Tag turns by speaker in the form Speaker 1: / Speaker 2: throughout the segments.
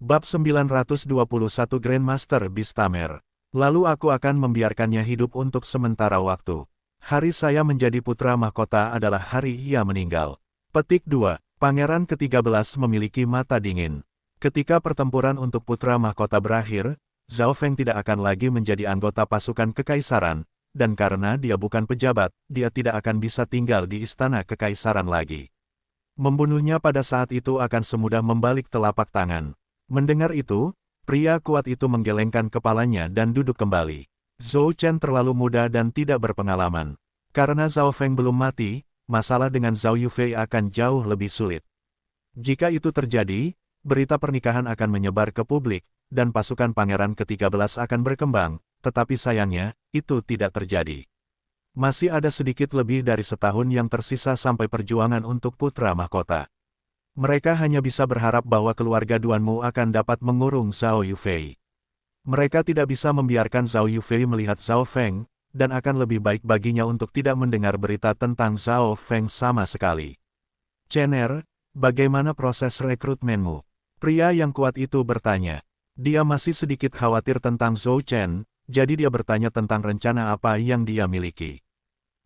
Speaker 1: Bab 921 Grandmaster Beastamer. Lalu aku akan membiarkannya hidup untuk sementara waktu. Hari saya menjadi putra mahkota adalah hari ia meninggal. Petik 2. Pangeran ke-13 memiliki mata dingin. Ketika pertempuran untuk putra mahkota berakhir, Zhao Feng tidak akan lagi menjadi anggota pasukan kekaisaran, dan karena dia bukan pejabat, dia tidak akan bisa tinggal di istana kekaisaran lagi. Membunuhnya pada saat itu akan semudah membalik telapak tangan. Mendengar itu, pria kuat itu menggelengkan kepalanya dan duduk kembali. Zhou Chen terlalu muda dan tidak berpengalaman. Karena Zhao Feng belum mati, masalah dengan Zhao Yufei akan jauh lebih sulit. Jika itu terjadi, berita pernikahan akan menyebar ke publik, dan pasukan pangeran ke-13 akan berkembang, tetapi sayangnya, itu tidak terjadi. Masih ada sedikit lebih dari setahun yang tersisa sampai perjuangan untuk putra mahkota. Mereka hanya bisa berharap bahwa keluarga Duanmu akan dapat mengurung Zhao Yufei. Mereka tidak bisa membiarkan Zhao Yufei melihat Zhao Feng, dan akan lebih baik baginya untuk tidak mendengar berita tentang Zhao Feng sama sekali. Chen, bagaimana proses rekrutmenmu? Pria yang kuat itu bertanya. Dia masih sedikit khawatir tentang Zhou Chen, jadi dia bertanya tentang rencana apa yang dia miliki.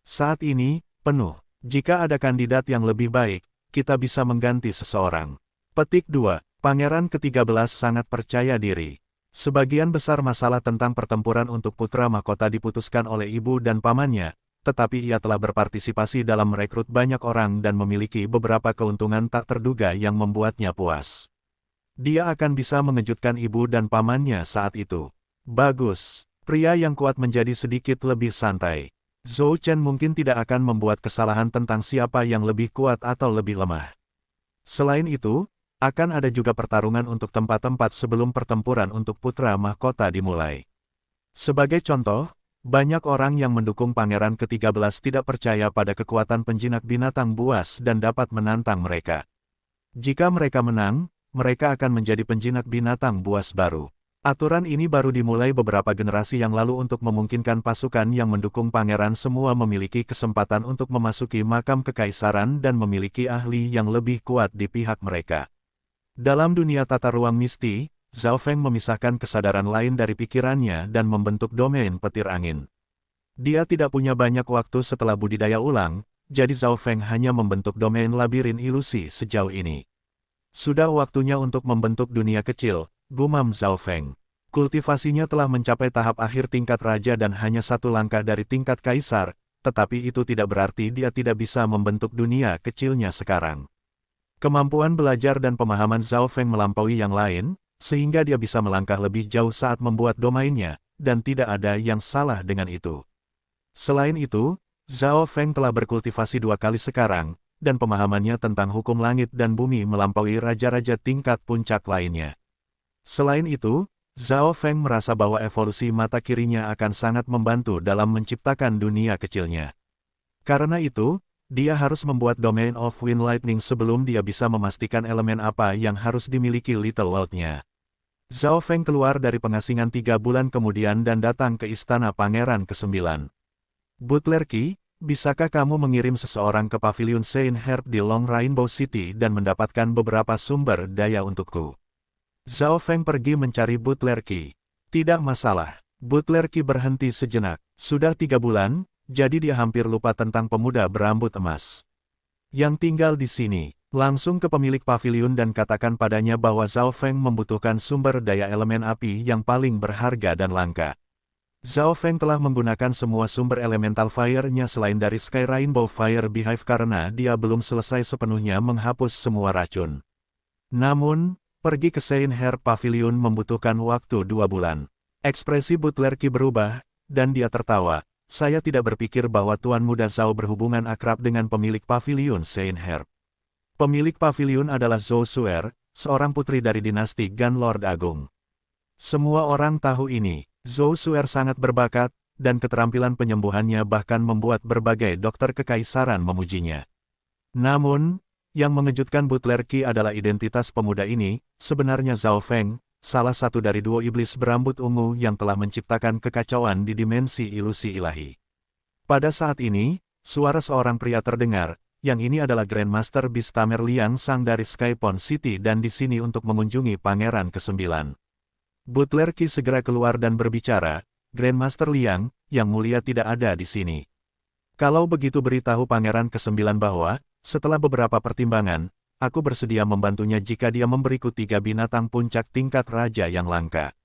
Speaker 1: Saat ini, penuh. Jika ada kandidat yang lebih baik, kita bisa mengganti seseorang. Petik 2. Pangeran ke-13 sangat percaya diri. Sebagian besar masalah tentang pertempuran untuk putra mahkota diputuskan oleh ibu dan pamannya, tetapi ia telah berpartisipasi dalam merekrut banyak orang dan memiliki beberapa keuntungan tak terduga yang membuatnya puas. Dia akan bisa mengejutkan ibu dan pamannya saat itu. Bagus. Pria yang kuat menjadi sedikit lebih santai. Zhou Chen mungkin tidak akan membuat kesalahan tentang siapa yang lebih kuat atau lebih lemah. Selain itu, akan ada juga pertarungan untuk tempat-tempat sebelum pertempuran untuk putra mahkota dimulai. Sebagai contoh, banyak orang yang mendukung pangeran ke-13 tidak percaya pada kekuatan penjinak binatang buas dan dapat menantang mereka. Jika mereka menang, mereka akan menjadi penjinak binatang buas baru. Aturan ini baru dimulai beberapa generasi yang lalu untuk memungkinkan pasukan yang mendukung pangeran semua memiliki kesempatan untuk memasuki makam kekaisaran dan memiliki ahli yang lebih kuat di pihak mereka. Dalam dunia tata ruang misti, Zhao Feng memisahkan kesadaran lain dari pikirannya dan membentuk domain petir angin. Dia tidak punya banyak waktu setelah budidaya ulang, jadi Zhao Feng hanya membentuk domain labirin ilusi sejauh ini. Sudah waktunya untuk membentuk dunia kecil, gumam Zhao Feng. Kultivasinya telah mencapai tahap akhir tingkat raja dan hanya satu langkah dari tingkat kaisar, tetapi itu tidak berarti dia tidak bisa membentuk dunia kecilnya sekarang. Kemampuan belajar dan pemahaman Zhao Feng melampaui yang lain, sehingga dia bisa melangkah lebih jauh saat membuat domainnya, dan tidak ada yang salah dengan itu. Selain itu, Zhao Feng telah berkultivasi 2 kali sekarang, dan pemahamannya tentang hukum langit dan bumi melampaui raja-raja tingkat puncak lainnya. Selain itu, Zhao Feng merasa bahwa evolusi mata kirinya akan sangat membantu dalam menciptakan dunia kecilnya. Karena itu, dia harus membuat Domain of Wind Lightning sebelum dia bisa memastikan elemen apa yang harus dimiliki Little World-nya. Zhao Feng keluar dari pengasingan 3 bulan kemudian dan datang ke istana Pangeran ke-9. Butler Qi, bisakah kamu mengirim seseorang ke Pavilion Saint Herb di Long Rainbow City dan mendapatkan beberapa sumber daya untukku? Zhao Feng pergi mencari Butler Qi. Tidak masalah. Butler Qi berhenti sejenak. Sudah 3 bulan, jadi dia hampir lupa tentang pemuda berambut emas yang tinggal di sini. Langsung ke pemilik pavilion dan katakan padanya bahwa Zhao Feng membutuhkan sumber daya elemen api yang paling berharga dan langka. Zhao Feng telah menggunakan semua sumber elemental fire-nya selain dari Sky Rainbow Fire Beehive karena dia belum selesai sepenuhnya menghapus semua racun. Namun, pergi ke Saint Herb Pavilion membutuhkan waktu 2 bulan. Ekspresi Butler Qi berubah, dan dia tertawa. Saya tidak berpikir bahwa Tuan Muda Zhao berhubungan akrab dengan pemilik Pavilion Saint Herb. Pemilik Pavilion adalah Zhou Suer, seorang putri dari dinasti Gan Lord Agung. Semua orang tahu ini. Zhou Suer sangat berbakat, dan keterampilan penyembuhannya bahkan membuat berbagai dokter kekaisaran memujinya. Namun, yang mengejutkan Butler Qi adalah identitas pemuda ini, sebenarnya Zhao Feng, salah satu dari duo iblis berambut ungu yang telah menciptakan kekacauan di dimensi ilusi ilahi. Pada saat ini, suara seorang pria terdengar, yang ini adalah Grandmaster Beastamer Liang Sang dari Skypon City dan di sini untuk mengunjungi Pangeran ke-9. Butler Qi segera keluar dan berbicara, Grandmaster Liang, yang mulia tidak ada di sini. Kalau begitu beritahu Pangeran ke-9 bahwa, setelah beberapa pertimbangan, aku bersedia membantunya jika dia memberiku 3 binatang puncak tingkat raja yang langka.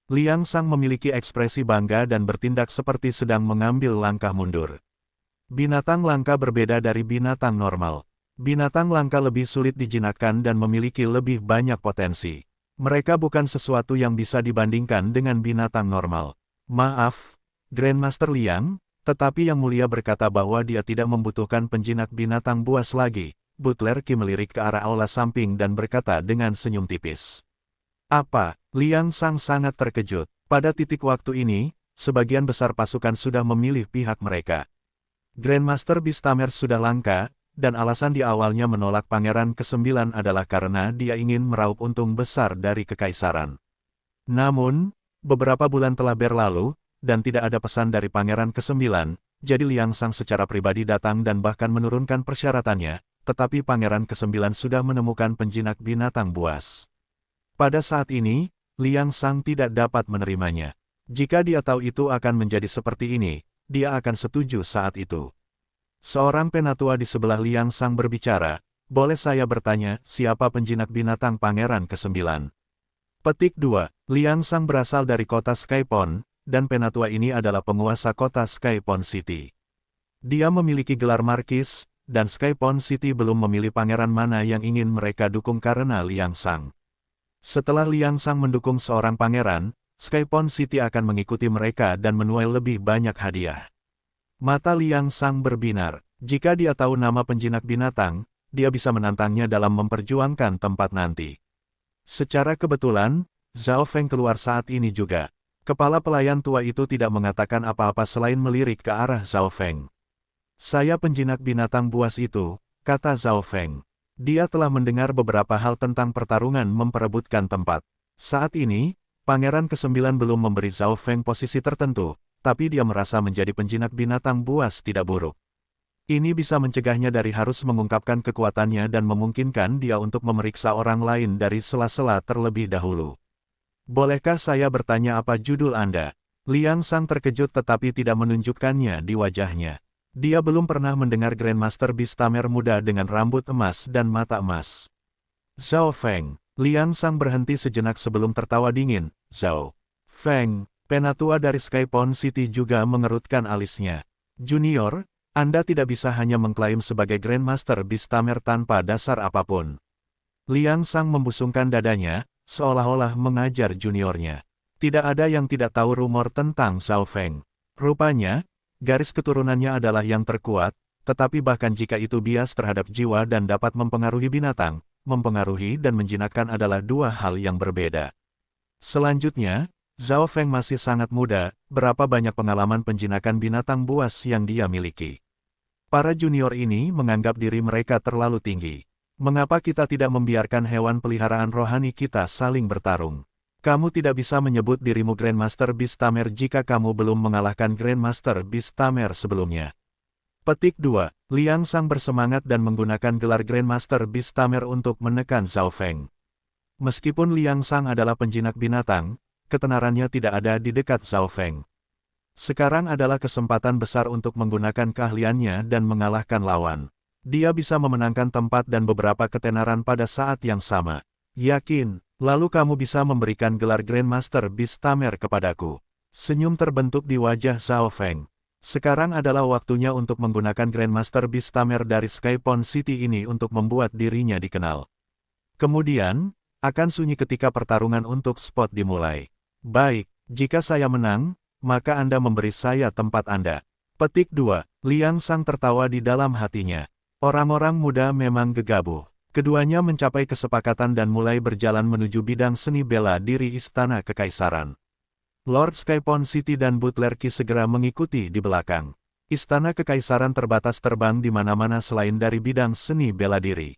Speaker 1: Liang Sang memiliki ekspresi bangga dan bertindak seperti sedang mengambil langkah mundur. Binatang langka berbeda dari binatang normal. Binatang langka lebih sulit dijinakkan dan memiliki lebih banyak potensi. Mereka bukan sesuatu yang bisa dibandingkan dengan binatang normal. Maaf, Grandmaster Liang, tetapi Yang Mulia berkata bahwa dia tidak membutuhkan penjinak binatang buas lagi. Butler Qi melirik ke arah aula samping dan berkata dengan senyum tipis. Apa? Liang Sang sangat terkejut. Pada titik waktu ini, sebagian besar pasukan sudah memilih pihak mereka. Grandmaster Beastamer sudah langka, dan alasan di awalnya menolak Pangeran ke-9 adalah karena dia ingin meraup untung besar dari kekaisaran. Namun, beberapa bulan telah berlalu, dan tidak ada pesan dari Pangeran ke-9, jadi Liang Sang secara pribadi datang dan bahkan menurunkan persyaratannya, tetapi Pangeran ke-9 sudah menemukan penjinak binatang buas. Pada saat ini, Liang Sang tidak dapat menerimanya. Jika dia tahu itu akan menjadi seperti ini, dia akan setuju saat itu. Seorang penatua di sebelah Liang Sang berbicara, boleh saya bertanya, siapa penjinak binatang Pangeran ke-9? Petik 2. Liang Sang berasal dari kota Skypon, dan penatua ini adalah penguasa kota Skypon City. Dia memiliki gelar markis, dan Skypon City belum memilih pangeran mana yang ingin mereka dukung karena Liang Sang. Setelah Liang Sang mendukung seorang pangeran, Skypon City akan mengikuti mereka dan menuai lebih banyak hadiah. Mata Liang Sang berbinar. Jika dia tahu nama penjinak binatang, dia bisa menantangnya dalam memperjuangkan tempat nanti. Secara kebetulan, Zhao Feng keluar saat ini juga. Kepala pelayan tua itu tidak mengatakan apa-apa selain melirik ke arah Zhao Feng. Saya penjinak binatang buas itu, kata Zhao Feng. Dia telah mendengar beberapa hal tentang pertarungan memperebutkan tempat. Saat ini, Pangeran ke-9 belum memberi Zhao Feng posisi tertentu, tapi dia merasa menjadi penjinak binatang buas tidak buruk. Ini bisa mencegahnya dari harus mengungkapkan kekuatannya dan memungkinkan dia untuk memeriksa orang lain dari sela-sela terlebih dahulu. Bolehkah saya bertanya apa judul Anda? Liang Sang terkejut tetapi tidak menunjukkannya di wajahnya. Dia belum pernah mendengar Grandmaster Beastamer muda dengan rambut emas dan mata emas. Zhao Feng. Liang Sang berhenti sejenak sebelum tertawa dingin. Zhao Feng, penatua dari Skypon City juga mengerutkan alisnya. Junior, Anda tidak bisa hanya mengklaim sebagai Grandmaster Beastamer tanpa dasar apapun. Liang Sang membusungkan dadanya, seolah-olah mengajar juniornya. Tidak ada yang tidak tahu rumor tentang Zhao Feng. Rupanya, garis keturunannya adalah yang terkuat, tetapi bahkan jika itu bias terhadap jiwa dan dapat mempengaruhi binatang, mempengaruhi dan menjinakkan adalah dua hal yang berbeda. Selanjutnya, Zhao Feng masih sangat muda, berapa banyak pengalaman penjinakan binatang buas yang dia miliki. Para junior ini menganggap diri mereka terlalu tinggi. Mengapa kita tidak membiarkan hewan peliharaan rohani kita saling bertarung? Kamu tidak bisa menyebut dirimu Grandmaster Beastamer jika kamu belum mengalahkan Grandmaster Beastamer sebelumnya. Petik 2. Liang Sang bersemangat dan menggunakan gelar Grandmaster Beastamer untuk menekan Zhao Feng. Meskipun Liang Sang adalah penjinak binatang, ketenarannya tidak ada di dekat Zhao Feng. Sekarang adalah kesempatan besar untuk menggunakan keahliannya dan mengalahkan lawan. Dia bisa memenangkan tempat dan beberapa ketenaran pada saat yang sama. Yakin, lalu kamu bisa memberikan gelar Grandmaster Beastamer kepadaku. Senyum terbentuk di wajah Zhao Feng. Sekarang adalah waktunya untuk menggunakan Grandmaster Beastamer dari Skypon City ini untuk membuat dirinya dikenal. Kemudian, akan sunyi ketika pertarungan untuk spot dimulai. Baik, jika saya menang, maka Anda memberi saya tempat Anda. Petik 2. Liang Sang tertawa di dalam hatinya. Orang-orang muda memang gegabah. Keduanya mencapai kesepakatan dan mulai berjalan menuju bidang seni bela diri Istana Kekaisaran. Lord Skypon City dan Butler Qi segera mengikuti di belakang. Istana Kekaisaran terbatas terbang di mana-mana selain dari bidang seni bela diri.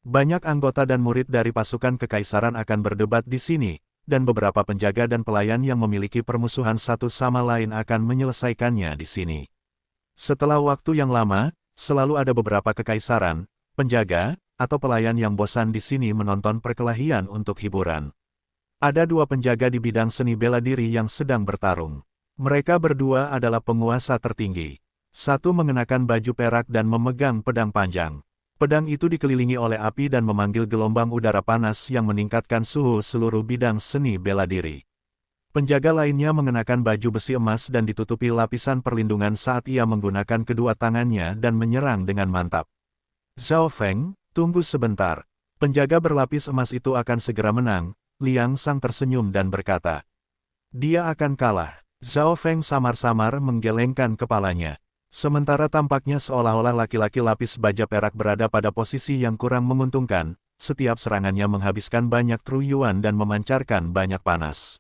Speaker 1: Banyak anggota dan murid dari pasukan Kekaisaran akan berdebat di sini, dan beberapa penjaga dan pelayan yang memiliki permusuhan satu sama lain akan menyelesaikannya di sini. Setelah waktu yang lama, selalu ada beberapa kekaisaran, penjaga, atau pelayan yang bosan di sini menonton perkelahian untuk hiburan. Ada dua penjaga di bidang seni bela diri yang sedang bertarung. Mereka berdua adalah penguasa tertinggi. Satu mengenakan baju perak dan memegang pedang panjang. Pedang itu dikelilingi oleh api dan memanggil gelombang udara panas yang meningkatkan suhu seluruh bidang seni bela diri. Penjaga lainnya mengenakan baju besi emas dan ditutupi lapisan perlindungan saat ia menggunakan kedua tangannya dan menyerang dengan mantap. Zhao Feng, tunggu sebentar. Penjaga berlapis emas itu akan segera menang. Liang Sang tersenyum dan berkata. Dia akan kalah. Zhao Feng samar-samar menggelengkan kepalanya. Sementara tampaknya seolah-olah laki-laki lapis baja perak berada pada posisi yang kurang menguntungkan, setiap serangannya menghabiskan banyak Tru Yuan dan memancarkan banyak panas.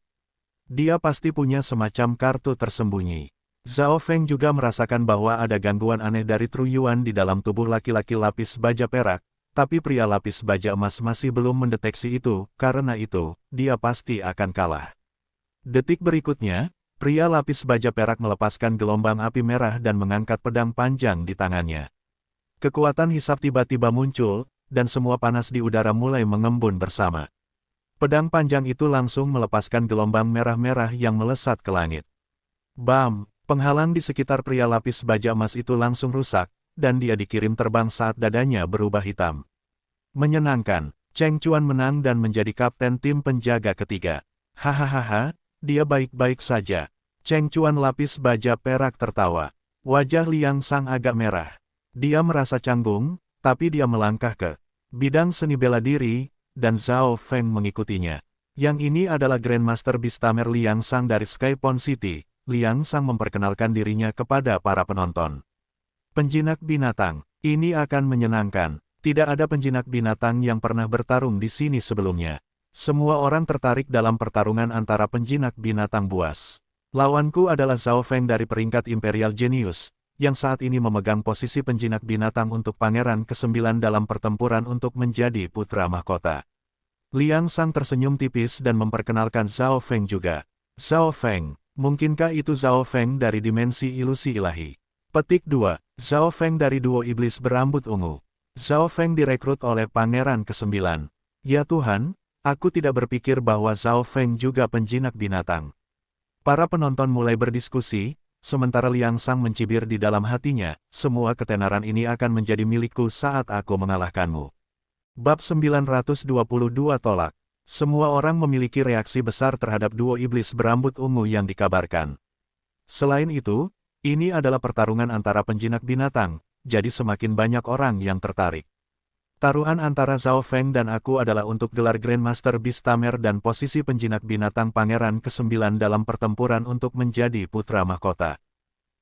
Speaker 1: Dia pasti punya semacam kartu tersembunyi. Zhao Feng juga merasakan bahwa ada gangguan aneh dari Tru Yuan di dalam tubuh laki-laki lapis baja perak, tapi pria lapis baja emas masih belum mendeteksi itu, karena itu, dia pasti akan kalah. Detik berikutnya, pria lapis baja perak melepaskan gelombang api merah dan mengangkat pedang panjang di tangannya. Kekuatan hisap tiba-tiba muncul, dan semua panas di udara mulai mengembun bersama. Pedang panjang itu langsung melepaskan gelombang merah-merah yang melesat ke langit. Bam! Penghalang di sekitar pria lapis baja emas itu langsung rusak, dan dia dikirim terbang saat dadanya berubah hitam. Menyenangkan, Cheng Chuan menang dan menjadi kapten tim penjaga ketiga. Hahaha, dia baik-baik saja. Cheng Chuan lapis baja perak tertawa. Wajah Liang Sang agak merah. Dia merasa canggung, tapi dia melangkah ke bidang seni bela diri, dan Zhao Feng mengikutinya. Yang ini adalah Grandmaster Beastamer Liang Sang dari Skypon City. Liang Sang memperkenalkan dirinya kepada para penonton. Penjinak binatang, ini akan menyenangkan. Tidak ada penjinak binatang yang pernah bertarung di sini sebelumnya. Semua orang tertarik dalam pertarungan antara penjinak binatang buas. Lawanku adalah Zhao Feng dari peringkat Imperial Genius, yang saat ini memegang posisi penjinak binatang untuk Pangeran ke-9 dalam pertempuran untuk menjadi putra mahkota. Liang Sang tersenyum tipis dan memperkenalkan Zhao Feng juga. Zhao Feng, mungkinkah itu Zhao Feng dari dimensi ilusi ilahi? Petik 2. Zhao Feng dari duo iblis berambut ungu. Zhao Feng direkrut oleh Pangeran ke-9. Ya Tuhan, aku tidak berpikir bahwa Zhao Feng juga penjinak binatang. Para penonton mulai berdiskusi, sementara Liang Sang mencibir di dalam hatinya, semua ketenaran ini akan menjadi milikku saat aku mengalahkanmu. Bab 922 tolak. Semua orang memiliki reaksi besar terhadap duo iblis berambut ungu yang dikabarkan. Selain itu, ini adalah pertarungan antara penjinak binatang, jadi semakin banyak orang yang tertarik. Taruhan antara Zhao Feng dan aku adalah untuk gelar Grandmaster Beastamer dan posisi penjinak binatang Pangeran ke-9 dalam pertempuran untuk menjadi putra mahkota.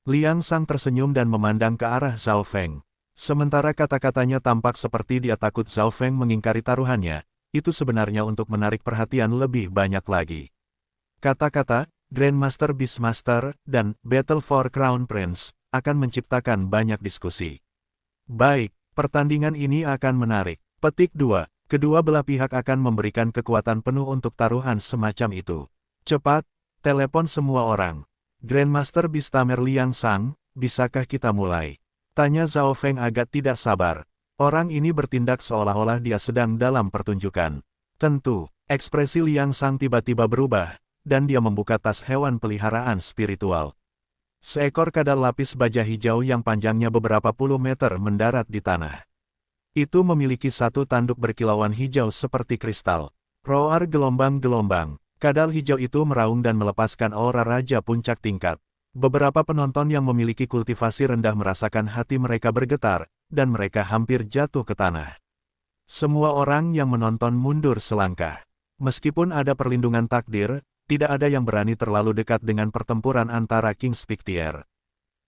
Speaker 1: Liang Sang tersenyum dan memandang ke arah Zhao Feng. Sementara kata-katanya tampak seperti dia takut Zhao Feng mengingkari taruhannya, itu sebenarnya untuk menarik perhatian lebih banyak lagi. Kata-kata, Grandmaster Beastmaster, dan Battle for Crown Prince, akan menciptakan banyak diskusi. Baik. Pertandingan ini akan menarik. Petik 2. Kedua belah pihak akan memberikan kekuatan penuh untuk taruhan semacam itu. Cepat, telepon semua orang. Grandmaster Beastamer Liang Sang, bisakah kita mulai? Tanya Zhao Feng agak tidak sabar. Orang ini bertindak seolah-olah dia sedang dalam pertunjukan. Tentu, ekspresi Liang Sang tiba-tiba berubah, dan dia membuka tas hewan peliharaan spiritual. Seekor kadal lapis baja hijau yang panjangnya beberapa puluh meter mendarat di tanah. Itu memiliki satu tanduk berkilauan hijau seperti kristal. Roar gelombang-gelombang. Kadal hijau itu meraung dan melepaskan aura raja puncak tingkat. Beberapa penonton yang memiliki kultivasi rendah merasakan hati mereka bergetar, dan mereka hampir jatuh ke tanah. Semua orang yang menonton mundur selangkah. Meskipun ada perlindungan takdir, tidak ada yang berani terlalu dekat dengan pertempuran antara Kings Pictier.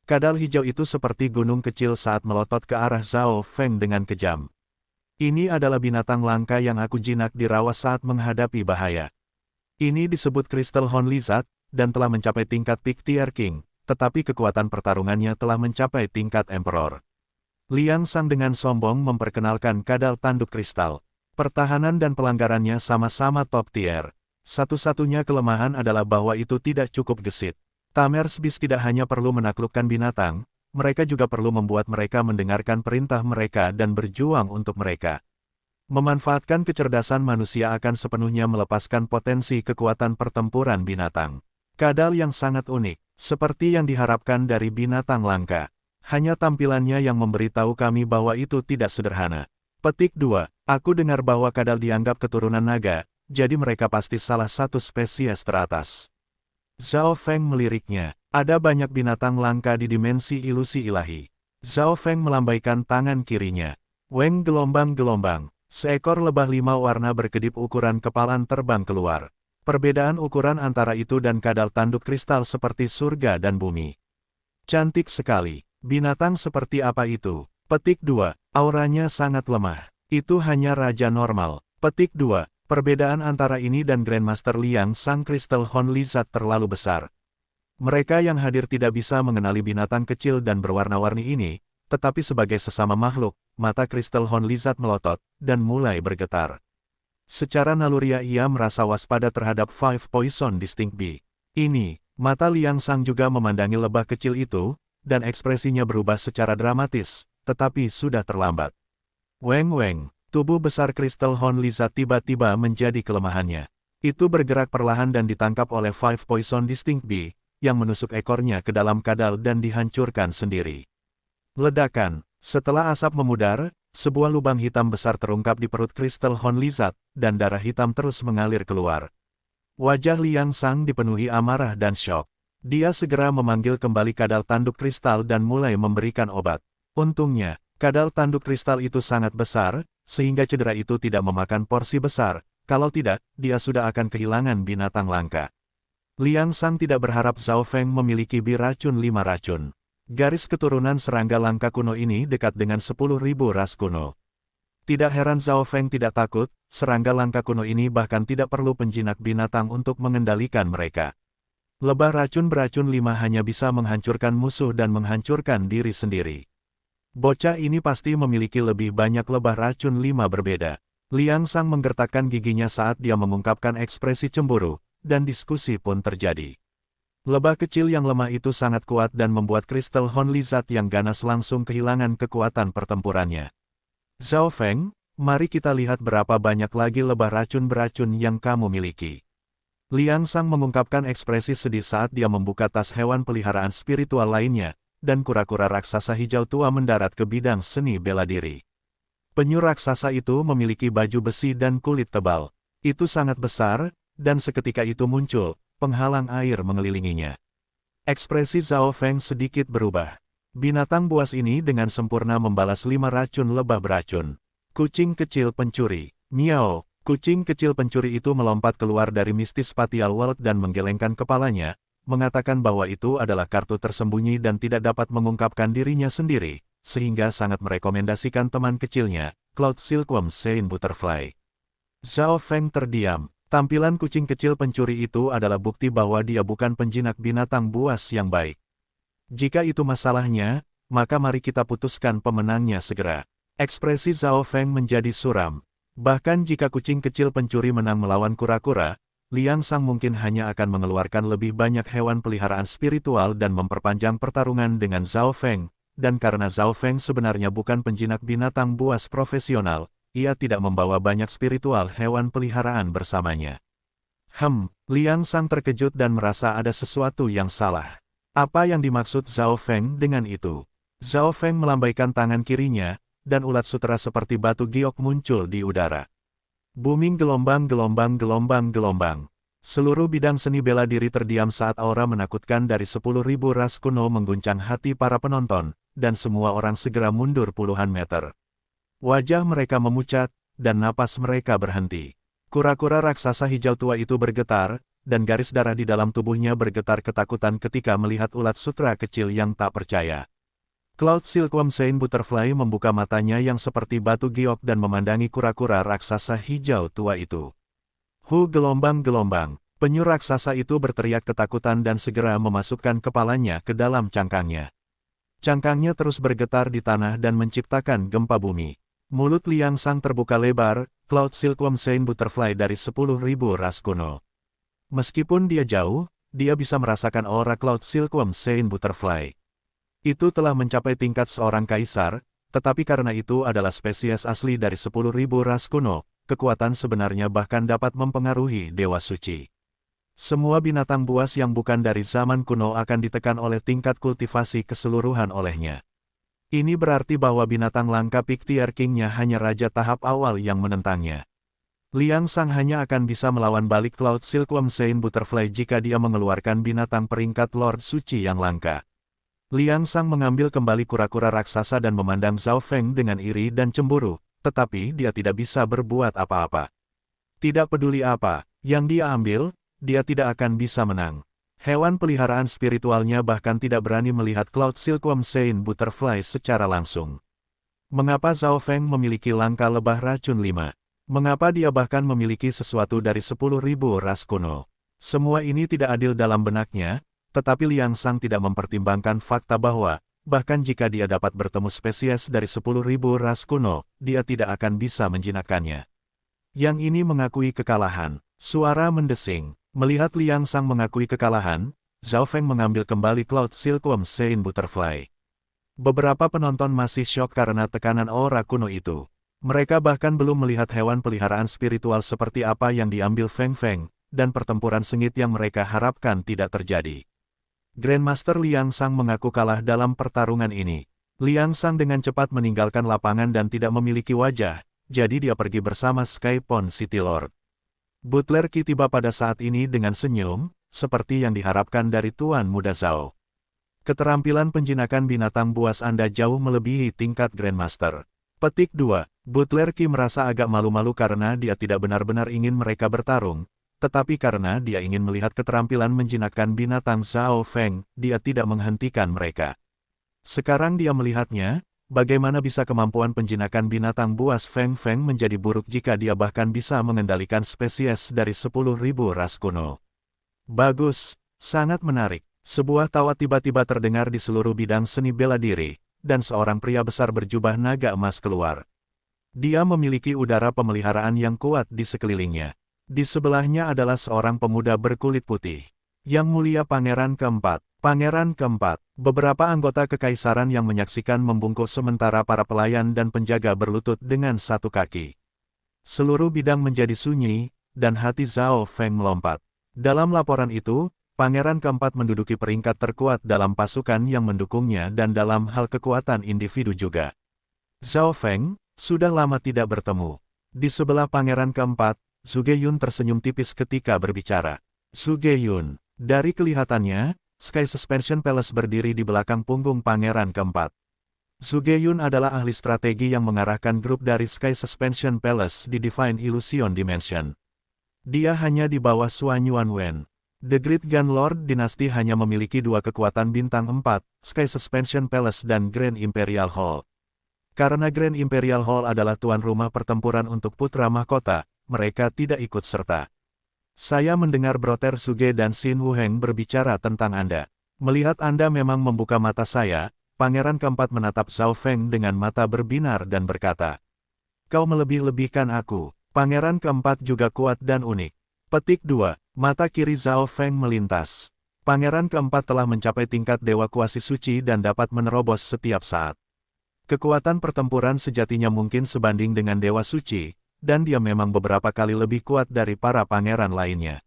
Speaker 1: Kadal hijau itu seperti gunung kecil saat melotot ke arah Zhao Feng dengan kejam. Ini adalah binatang langka yang aku jinak dirawat saat menghadapi bahaya. Ini disebut Crystal Horn Lizard, dan telah mencapai tingkat Pictier King, tetapi kekuatan pertarungannya telah mencapai tingkat Emperor. Liang Sang dengan sombong memperkenalkan kadal tanduk kristal. Pertahanan dan pelanggarannya sama-sama top tier. Satu-satunya kelemahan adalah bahwa itu tidak cukup gesit. Tamers Beast tidak hanya perlu menaklukkan binatang, mereka juga perlu membuat mereka mendengarkan perintah mereka dan berjuang untuk mereka. Memanfaatkan kecerdasan manusia akan sepenuhnya melepaskan potensi kekuatan pertempuran binatang. Kadal yang sangat unik, seperti yang diharapkan dari binatang langka. Hanya tampilannya yang memberitahu kami bahwa itu tidak sederhana. Petik 2. Aku dengar bahwa kadal dianggap keturunan naga, jadi mereka pasti salah satu spesies teratas. Zhao Feng meliriknya. Ada banyak binatang langka di dimensi ilusi ilahi. Zhao Feng melambaikan tangan kirinya. Weng gelombang-gelombang. Seekor lebah 5 warna berkedip ukuran kepalan terbang keluar. Perbedaan ukuran antara itu dan kadal tanduk kristal seperti surga dan bumi. Cantik sekali. Binatang seperti apa itu? Petik 2. Auranya sangat lemah. Itu hanya raja normal. Petik 2. Perbedaan antara ini dan Grandmaster Liang Sang Crystal Horn Lizard terlalu besar. Mereka yang hadir tidak bisa mengenali binatang kecil dan berwarna-warni ini, tetapi sebagai sesama makhluk, mata Crystal Horn Lizard melotot, dan mulai bergetar. Secara naluriah ia merasa waspada terhadap Five Poison Distinct Bee. Ini, mata Liang Sang juga memandangi lebah kecil itu, dan ekspresinya berubah secara dramatis, tetapi sudah terlambat. Weng. Tubuh besar Crystal Horn Lizard tiba-tiba menjadi kelemahannya. Itu bergerak perlahan dan ditangkap oleh Five Poison Distinct Bee, yang menusuk ekornya ke dalam kadal dan dihancurkan sendiri. Ledakan. Setelah asap memudar, sebuah lubang hitam besar terungkap di perut Crystal Horn Lizard, dan darah hitam terus mengalir keluar. Wajah Liang Sang dipenuhi amarah dan syok. Dia segera memanggil kembali kadal tanduk kristal dan mulai memberikan obat. Untungnya, kadal tanduk kristal itu sangat besar, sehingga cedera itu tidak memakan porsi besar, kalau tidak, dia sudah akan kehilangan binatang langka. Liang Sang tidak berharap Zhao Feng memiliki racun 5 racun. Garis keturunan serangga langka kuno ini dekat dengan 10.000 ras kuno. Tidak heran Zhao Feng tidak takut, serangga langka kuno ini bahkan tidak perlu penjinak binatang untuk mengendalikan mereka. Lebah racun beracun 5 hanya bisa menghancurkan musuh dan menghancurkan diri sendiri. Bocah ini pasti memiliki lebih banyak lebah racun 5 berbeda. Liang Sang menggertakkan giginya saat dia mengungkapkan ekspresi cemburu, dan diskusi pun terjadi. Lebah kecil yang lemah itu sangat kuat dan membuat Crystal Horn Lizard yang ganas langsung kehilangan kekuatan pertempurannya. Zhao Feng, mari kita lihat berapa banyak lagi lebah racun beracun yang kamu miliki. Liang Sang mengungkapkan ekspresi sedih saat dia membuka tas hewan peliharaan spiritual lainnya, dan kura-kura raksasa hijau tua mendarat ke bidang seni bela diri. Penyu raksasa itu memiliki baju besi dan kulit tebal. Itu sangat besar, dan seketika itu muncul penghalang air mengelilinginya. Ekspresi Zhao Feng sedikit berubah. Binatang buas ini dengan sempurna membalas 5 racun lebah beracun. Kucing kecil pencuri. Miao. Kucing kecil pencuri itu melompat keluar dari mistis Spatial World dan menggelengkan kepalanya, mengatakan bahwa itu adalah kartu tersembunyi dan tidak dapat mengungkapkan dirinya sendiri, sehingga sangat merekomendasikan teman kecilnya, Cloud Silkworm Saint Butterfly. Zhao Feng terdiam. Tampilan kucing kecil pencuri itu adalah bukti bahwa dia bukan penjinak binatang buas yang baik. Jika itu masalahnya, maka mari kita putuskan pemenangnya segera. Ekspresi Zhao Feng menjadi suram. Bahkan jika kucing kecil pencuri menang melawan kura-kura, Liang Sang mungkin hanya akan mengeluarkan lebih banyak hewan peliharaan spiritual dan memperpanjang pertarungan dengan Zhao Feng, dan karena Zhao Feng sebenarnya bukan penjinak binatang buas profesional, ia tidak membawa banyak spiritual hewan peliharaan bersamanya. Liang Sang terkejut dan merasa ada sesuatu yang salah. Apa yang dimaksud Zhao Feng dengan itu? Zhao Feng melambaikan tangan kirinya, dan ulat sutera seperti batu giok muncul di udara. Booming gelombang. Seluruh bidang seni bela diri terdiam saat aura menakutkan dari 10.000 ras kuno mengguncang hati para penonton, dan semua orang segera mundur puluhan meter. Wajah mereka memucat, dan napas mereka berhenti. Kura-kura raksasa hijau tua itu bergetar, dan garis darah di dalam tubuhnya bergetar ketakutan ketika melihat ulat sutera kecil yang tak percaya. Cloud Silkworm Saint Butterfly membuka matanya yang seperti batu giok dan memandangi kura-kura raksasa hijau tua itu. Gelombang. Penyu raksasa itu berteriak ketakutan dan segera memasukkan kepalanya ke dalam cangkangnya. Cangkangnya terus bergetar di tanah dan menciptakan gempa bumi. Mulut Liang Sang terbuka lebar, Cloud Silkworm Saint Butterfly dari 10.000 ras kuno. Meskipun dia jauh, dia bisa merasakan aura Cloud Silkworm Saint Butterfly. Itu telah mencapai tingkat seorang kaisar, tetapi karena itu adalah spesies asli dari 10.000 ras kuno, kekuatan sebenarnya bahkan dapat mempengaruhi Dewa Suci. Semua binatang buas yang bukan dari zaman kuno akan ditekan oleh tingkat kultivasi keseluruhan olehnya. Ini berarti bahwa binatang langka Pick Tier King-nya hanya raja tahap awal yang menentangnya. Liang Sang hanya akan bisa melawan balik Cloud Silkworm Saint Butterfly jika dia mengeluarkan binatang peringkat Lord Suci yang langka. Liang Sang mengambil kembali kura-kura raksasa dan memandang Zhao Feng dengan iri dan cemburu, tetapi dia tidak bisa berbuat apa-apa. Tidak peduli apa yang dia ambil, dia tidak akan bisa menang. Hewan peliharaan spiritualnya bahkan tidak berani melihat Cloud Silkworm Saint Butterfly secara langsung. Mengapa Zhao Feng memiliki langkah lebah racun 5? Mengapa dia bahkan memiliki sesuatu dari 10.000 ras kuno? Semua ini tidak adil dalam benaknya, tetapi Liang Sang tidak mempertimbangkan fakta bahwa, bahkan jika dia dapat bertemu spesies dari 10.000 ras kuno, dia tidak akan bisa menjinakkannya. Yang ini mengakui kekalahan. Suara mendesing. Melihat Liang Sang mengakui kekalahan, Zhao Feng mengambil kembali Cloud Silkworm Saint Butterfly. Beberapa penonton masih syok karena tekanan aura kuno itu. Mereka bahkan belum melihat hewan peliharaan spiritual seperti apa yang diambil Feng Feng, dan pertempuran sengit yang mereka harapkan tidak terjadi. Grandmaster Liang Sang mengaku kalah dalam pertarungan ini. Liang Sang dengan cepat meninggalkan lapangan dan tidak memiliki wajah, jadi dia pergi bersama Skypon City Lord. Butler Qi tiba pada saat ini dengan senyum, seperti yang diharapkan dari Tuan Muda Zhao. Keterampilan penjinakan binatang buas Anda jauh melebihi tingkat Grandmaster. Petik 2. Butler Qi merasa agak malu-malu karena dia tidak benar-benar ingin mereka bertarung, tetapi karena dia ingin melihat keterampilan menjinakkan binatang Zhao Feng, dia tidak menghentikan mereka. Sekarang dia melihatnya, bagaimana bisa kemampuan penjinakan binatang buas Feng Feng menjadi buruk jika dia bahkan bisa mengendalikan spesies dari 10.000 ras kuno. Bagus, sangat menarik. Sebuah tawa tiba-tiba terdengar di seluruh bidang seni bela diri, dan seorang pria besar berjubah naga emas keluar. Dia memiliki udara pemeliharaan yang kuat di sekelilingnya. Di sebelahnya adalah seorang pemuda berkulit putih. Yang Mulia Pangeran Keempat. Pangeran Keempat. Beberapa anggota kekaisaran yang menyaksikan membungkuk sementara para pelayan dan penjaga berlutut dengan satu kaki. Seluruh bidang menjadi sunyi, dan hati Zhao Feng melompat. Dalam laporan itu, Pangeran Keempat menduduki peringkat terkuat dalam pasukan yang mendukungnya dan dalam hal kekuatan individu juga. Zhao Feng, sudah lama tidak bertemu. Di sebelah Pangeran Keempat, Zhuge Yun tersenyum tipis ketika berbicara. Zhuge Yun, dari kelihatannya, Sky Suspension Palace berdiri di belakang punggung Pangeran Keempat. Zhuge Yun adalah ahli strategi yang mengarahkan grup dari Sky Suspension Palace di Divine Illusion Dimension. Dia hanya di bawah Suan Yuanwen. The Great Gun Lord Dynasty hanya memiliki dua kekuatan bintang 4, Sky Suspension Palace dan Grand Imperial Hall. Karena Grand Imperial Hall adalah tuan rumah pertempuran untuk putra mahkota, mereka tidak ikut serta. Saya mendengar Brother Zhuge dan Xin Wuheng berbicara tentang Anda. Melihat Anda memang membuka mata saya, Pangeran Keempat menatap Zhao Feng dengan mata berbinar dan berkata, "Kau melebih-lebihkan aku." Pangeran Keempat juga kuat dan unik. Petik 2. Mata kiri Zhao Feng melintas. Pangeran Keempat telah mencapai tingkat Dewa Kuasi Suci dan dapat menerobos setiap saat. Kekuatan pertempuran sejatinya mungkin sebanding dengan Dewa Suci, dan dia memang beberapa kali lebih kuat dari para pangeran lainnya.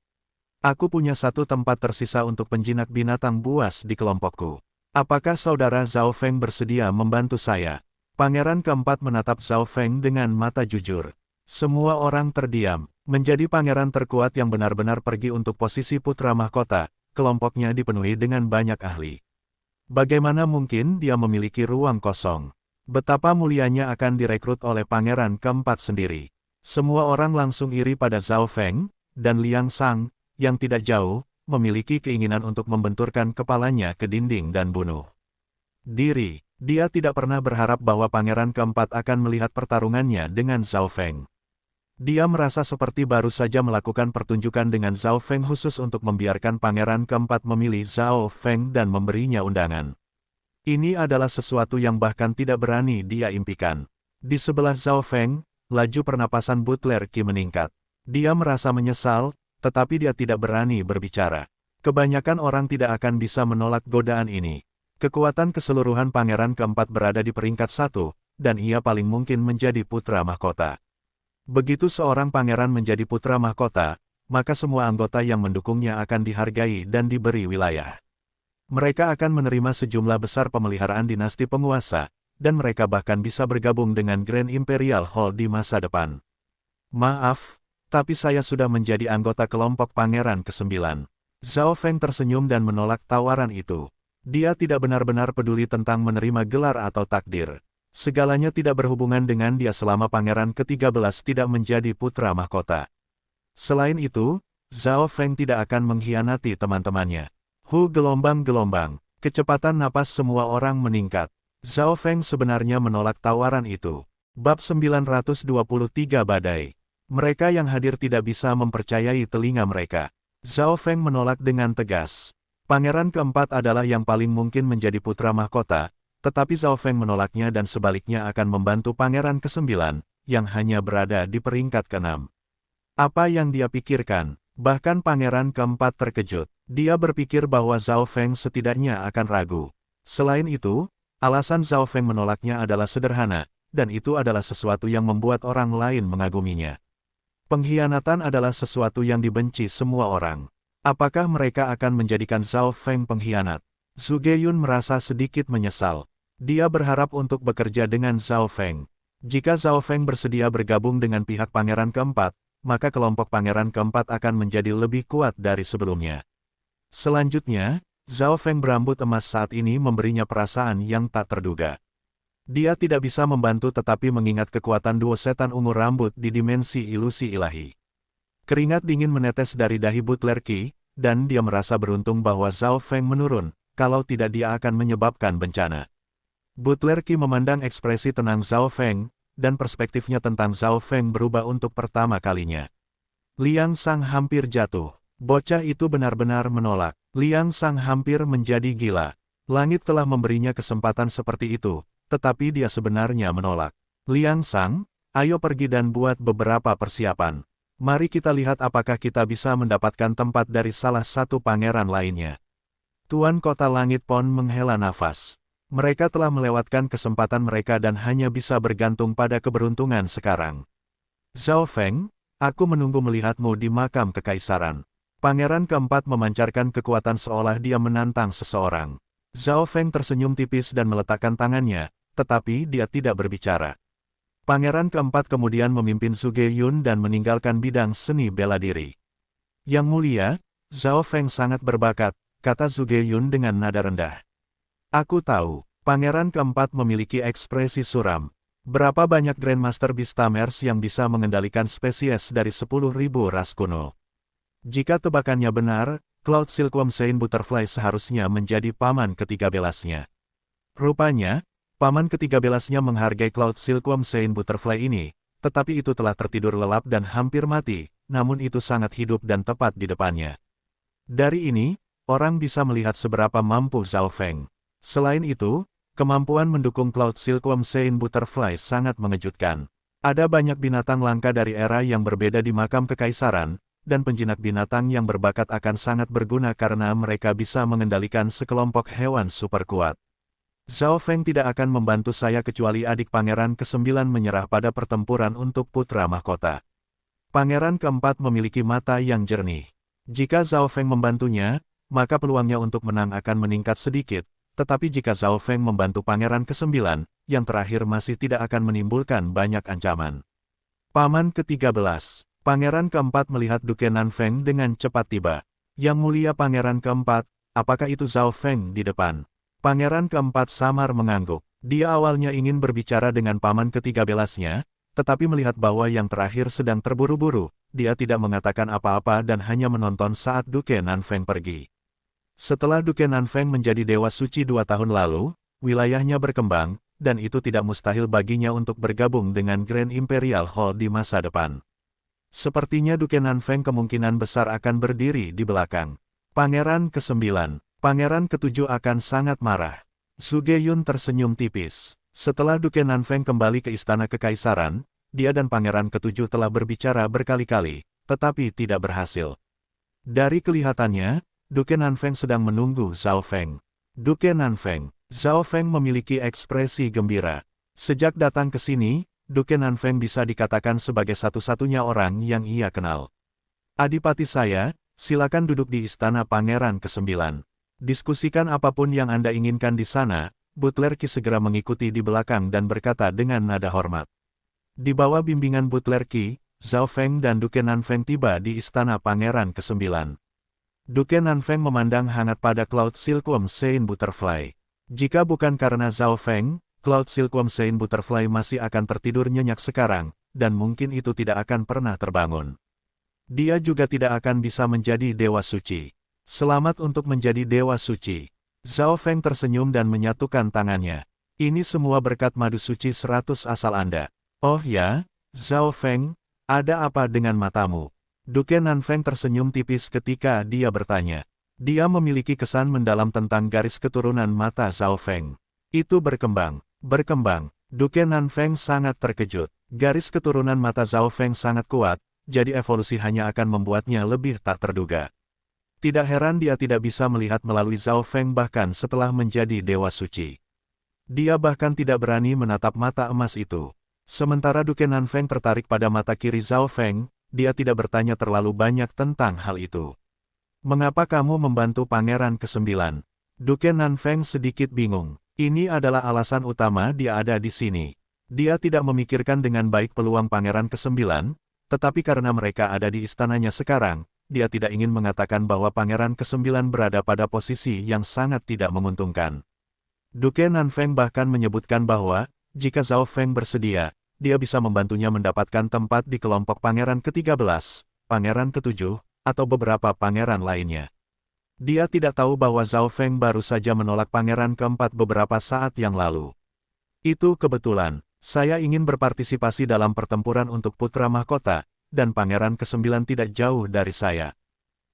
Speaker 1: Aku punya satu tempat tersisa untuk penjinak binatang buas di kelompokku. Apakah saudara Zhao Feng bersedia membantu saya? Pangeran Keempat menatap Zhao Feng dengan mata jujur. Semua orang terdiam. Menjadi pangeran terkuat yang benar-benar pergi untuk posisi putra mahkota, kelompoknya dipenuhi dengan banyak ahli. Bagaimana mungkin dia memiliki ruang kosong? Betapa mulianya akan direkrut oleh Pangeran Keempat sendiri. Semua orang langsung iri pada Zhao Feng, dan Liang Sang, yang tidak jauh, memiliki keinginan untuk membenturkan kepalanya ke dinding dan bunuh diri. Dia tidak pernah berharap bahwa Pangeran Keempat akan melihat pertarungannya dengan Zhao Feng. Dia merasa seperti baru saja melakukan pertunjukan dengan Zhao Feng khusus untuk membiarkan Pangeran Keempat memilih Zhao Feng dan memberinya undangan. Ini adalah sesuatu yang bahkan tidak berani dia impikan. Di sebelah Zhao Feng, laju pernapasan Butler Qi meningkat. Dia merasa menyesal, tetapi dia tidak berani berbicara. Kebanyakan orang tidak akan bisa menolak godaan ini. Kekuatan keseluruhan pangeran keempat berada di peringkat 1, dan ia paling mungkin menjadi putra mahkota. Begitu seorang pangeran menjadi putra mahkota, maka semua anggota yang mendukungnya akan dihargai dan diberi wilayah. Mereka akan menerima sejumlah besar pemeliharaan dinasti penguasa, dan mereka bahkan bisa bergabung dengan Grand Imperial Hall di masa depan. Maaf, tapi saya sudah menjadi anggota kelompok pangeran ke-9. Zhao Feng tersenyum dan menolak tawaran itu. Dia tidak benar-benar peduli tentang menerima gelar atau takdir. Segalanya tidak berhubungan dengan dia selama pangeran ke-13 tidak menjadi putra mahkota. Selain itu, Zhao Feng tidak akan mengkhianati teman-temannya. Gelombang-gelombang, kecepatan napas semua orang meningkat. Zhao Feng sebenarnya menolak tawaran itu. Bab 923 Badai. Mereka yang hadir tidak bisa mempercayai telinga mereka. Zhao Feng menolak dengan tegas. Pangeran keempat adalah yang paling mungkin menjadi putra mahkota, tetapi Zhao Feng menolaknya dan sebaliknya akan membantu pangeran ke-9, yang hanya berada di peringkat ke-6. Apa yang dia pikirkan? Bahkan pangeran keempat terkejut. Dia berpikir bahwa Zhao Feng setidaknya akan ragu. Selain itu, alasan Zhao Feng menolaknya adalah sederhana, dan itu adalah sesuatu yang membuat orang lain mengaguminya. Pengkhianatan adalah sesuatu yang dibenci semua orang. Apakah mereka akan menjadikan Zhao Feng pengkhianat? Zhu Geyun merasa sedikit menyesal. Dia berharap untuk bekerja dengan Zhao Feng. Jika Zhao Feng bersedia bergabung dengan pihak pangeran keempat, maka kelompok pangeran keempat akan menjadi lebih kuat dari sebelumnya. Selanjutnya, Zhao Feng berambut emas saat ini memberinya perasaan yang tak terduga. Dia tidak bisa membantu tetapi mengingat kekuatan duo setan ungu rambut di dimensi ilusi ilahi. Keringat dingin menetes dari dahi Butler Qi, dan dia merasa beruntung bahwa Zhao Feng menurun, kalau tidak dia akan menyebabkan bencana. Butler Qi memandang ekspresi tenang Zhao Feng, dan perspektifnya tentang Zhao Feng berubah untuk pertama kalinya. Liang Sang hampir jatuh. Bocah itu benar-benar menolak. Liang Sang hampir menjadi gila. Langit telah memberinya kesempatan seperti itu, tetapi dia sebenarnya menolak. Liang Sang, ayo pergi dan buat beberapa persiapan. Mari kita lihat apakah kita bisa mendapatkan tempat dari salah satu pangeran lainnya. Tuan Kota Langit Pon menghela nafas. Mereka telah melewatkan kesempatan mereka dan hanya bisa bergantung pada keberuntungan sekarang. Zhao Feng, aku menunggu melihatmu di makam kekaisaran. Pangeran keempat memancarkan kekuatan seolah dia menantang seseorang. Zhao Feng tersenyum tipis dan meletakkan tangannya, tetapi dia tidak berbicara. Pangeran keempat kemudian memimpin Zhu Geyun dan meninggalkan bidang seni bela diri. Yang mulia, Zhao Feng sangat berbakat, kata Zhu Geyun dengan nada rendah. Aku tahu, pangeran keempat memiliki ekspresi suram. Berapa banyak Grandmaster Beastamers yang bisa mengendalikan spesies dari 10.000 ras kuno? Jika tebakannya benar, Cloud Silkworm Saint Butterfly seharusnya menjadi paman ke-13-nya. Rupanya, paman ke-13-nya menghargai Cloud Silkworm Saint Butterfly ini, tetapi itu telah tertidur lelap dan hampir mati, namun itu sangat hidup dan tepat di depannya. Dari ini, orang bisa melihat seberapa mampu Zhao Feng. Selain itu, kemampuan mendukung Cloud Silkworm Saint Butterfly sangat mengejutkan. Ada banyak binatang langka dari era yang berbeda di makam kekaisaran, dan penjinak binatang yang berbakat akan sangat berguna karena mereka bisa mengendalikan sekelompok hewan super kuat. Zhao Feng tidak akan membantu saya kecuali adik pangeran ke-9 menyerah pada pertempuran untuk putra mahkota. Pangeran keempat memiliki mata yang jernih. Jika Zhao Feng membantunya, maka peluangnya untuk menang akan meningkat sedikit, tetapi jika Zhao Feng membantu pangeran ke-9, yang terakhir masih tidak akan menimbulkan banyak ancaman. Paman ke-13, pangeran keempat melihat Duke Nanfeng dengan cepat tiba. Yang mulia pangeran keempat, apakah itu Zhao Feng di depan? Pangeran keempat samar mengangguk. Dia awalnya ingin berbicara dengan paman ke-13-nya, tetapi melihat bahwa yang terakhir sedang terburu-buru, dia tidak mengatakan apa-apa dan hanya menonton saat Duke Nanfeng pergi. Setelah Duke Nanfeng menjadi Dewa Suci 2 tahun lalu, wilayahnya berkembang, dan itu tidak mustahil baginya untuk bergabung dengan Grand Imperial Hall di masa depan. Sepertinya Duke Nanfeng kemungkinan besar akan berdiri di belakang. Pangeran ke-9. Pangeran ke-7 akan sangat marah. Zhu Geyun tersenyum tipis. Setelah Duke Nanfeng kembali ke istana kekaisaran, dia dan pangeran ke-7 telah berbicara berkali-kali, tetapi tidak berhasil. Dari kelihatannya, Duke Nanfeng sedang menunggu Zhao Feng. Duke Nanfeng. Zhao Feng memiliki ekspresi gembira. Sejak datang ke sini, Duke Nanfeng bisa dikatakan sebagai satu-satunya orang yang ia kenal. Adipati saya, silakan duduk di istana Pangeran ke-9. Diskusikan apapun yang Anda inginkan di sana. Butler Qi segera mengikuti di belakang dan berkata dengan nada hormat. Di bawah bimbingan Butler Qi, Zhao Feng dan Duke Nanfeng tiba di istana Pangeran ke-9. Duke Nanfeng memandang hangat pada Cloud Silkworm Sein Butterfly. Jika bukan karena Zhao Feng, Cloud Silkworm Sein Butterfly masih akan tertidur nyenyak sekarang, dan mungkin itu tidak akan pernah terbangun. Dia juga tidak akan bisa menjadi Dewa Suci. Selamat untuk menjadi Dewa Suci. Zhao Feng tersenyum dan menyatukan tangannya. Ini semua berkat madu suci 100 asal Anda. Oh ya, Zhao Feng, ada apa dengan matamu? Duke Nanfeng tersenyum tipis ketika dia bertanya. Dia memiliki kesan mendalam tentang garis keturunan mata Zhao Feng. Itu berkembang. Duke Nanfeng sangat terkejut. Garis keturunan mata Zhao Feng sangat kuat, jadi evolusi hanya akan membuatnya lebih tak terduga. Tidak heran dia tidak bisa melihat melalui Zhao Feng bahkan setelah menjadi Dewa Suci. Dia bahkan tidak berani menatap mata emas itu. Sementara Duke Nanfeng tertarik pada mata kiri Zhao Feng, dia tidak bertanya terlalu banyak tentang hal itu. Mengapa kamu membantu Pangeran ke-9? Duke Nanfeng sedikit bingung. Ini adalah alasan utama dia ada di sini. Dia tidak memikirkan dengan baik peluang Pangeran ke-9, tetapi karena mereka ada di istananya sekarang, dia tidak ingin mengatakan bahwa Pangeran ke-9 berada pada posisi yang sangat tidak menguntungkan. Duke Nanfeng bahkan menyebutkan bahwa, jika Zhao Feng bersedia, dia bisa membantunya mendapatkan tempat di kelompok Pangeran ke-13, Pangeran ke-7, atau beberapa pangeran lainnya. Dia tidak tahu bahwa Zhao Feng baru saja menolak Pangeran ke-4 beberapa saat yang lalu. Itu kebetulan, saya ingin berpartisipasi dalam pertempuran untuk putra mahkota, dan Pangeran ke-9 tidak jauh dari saya.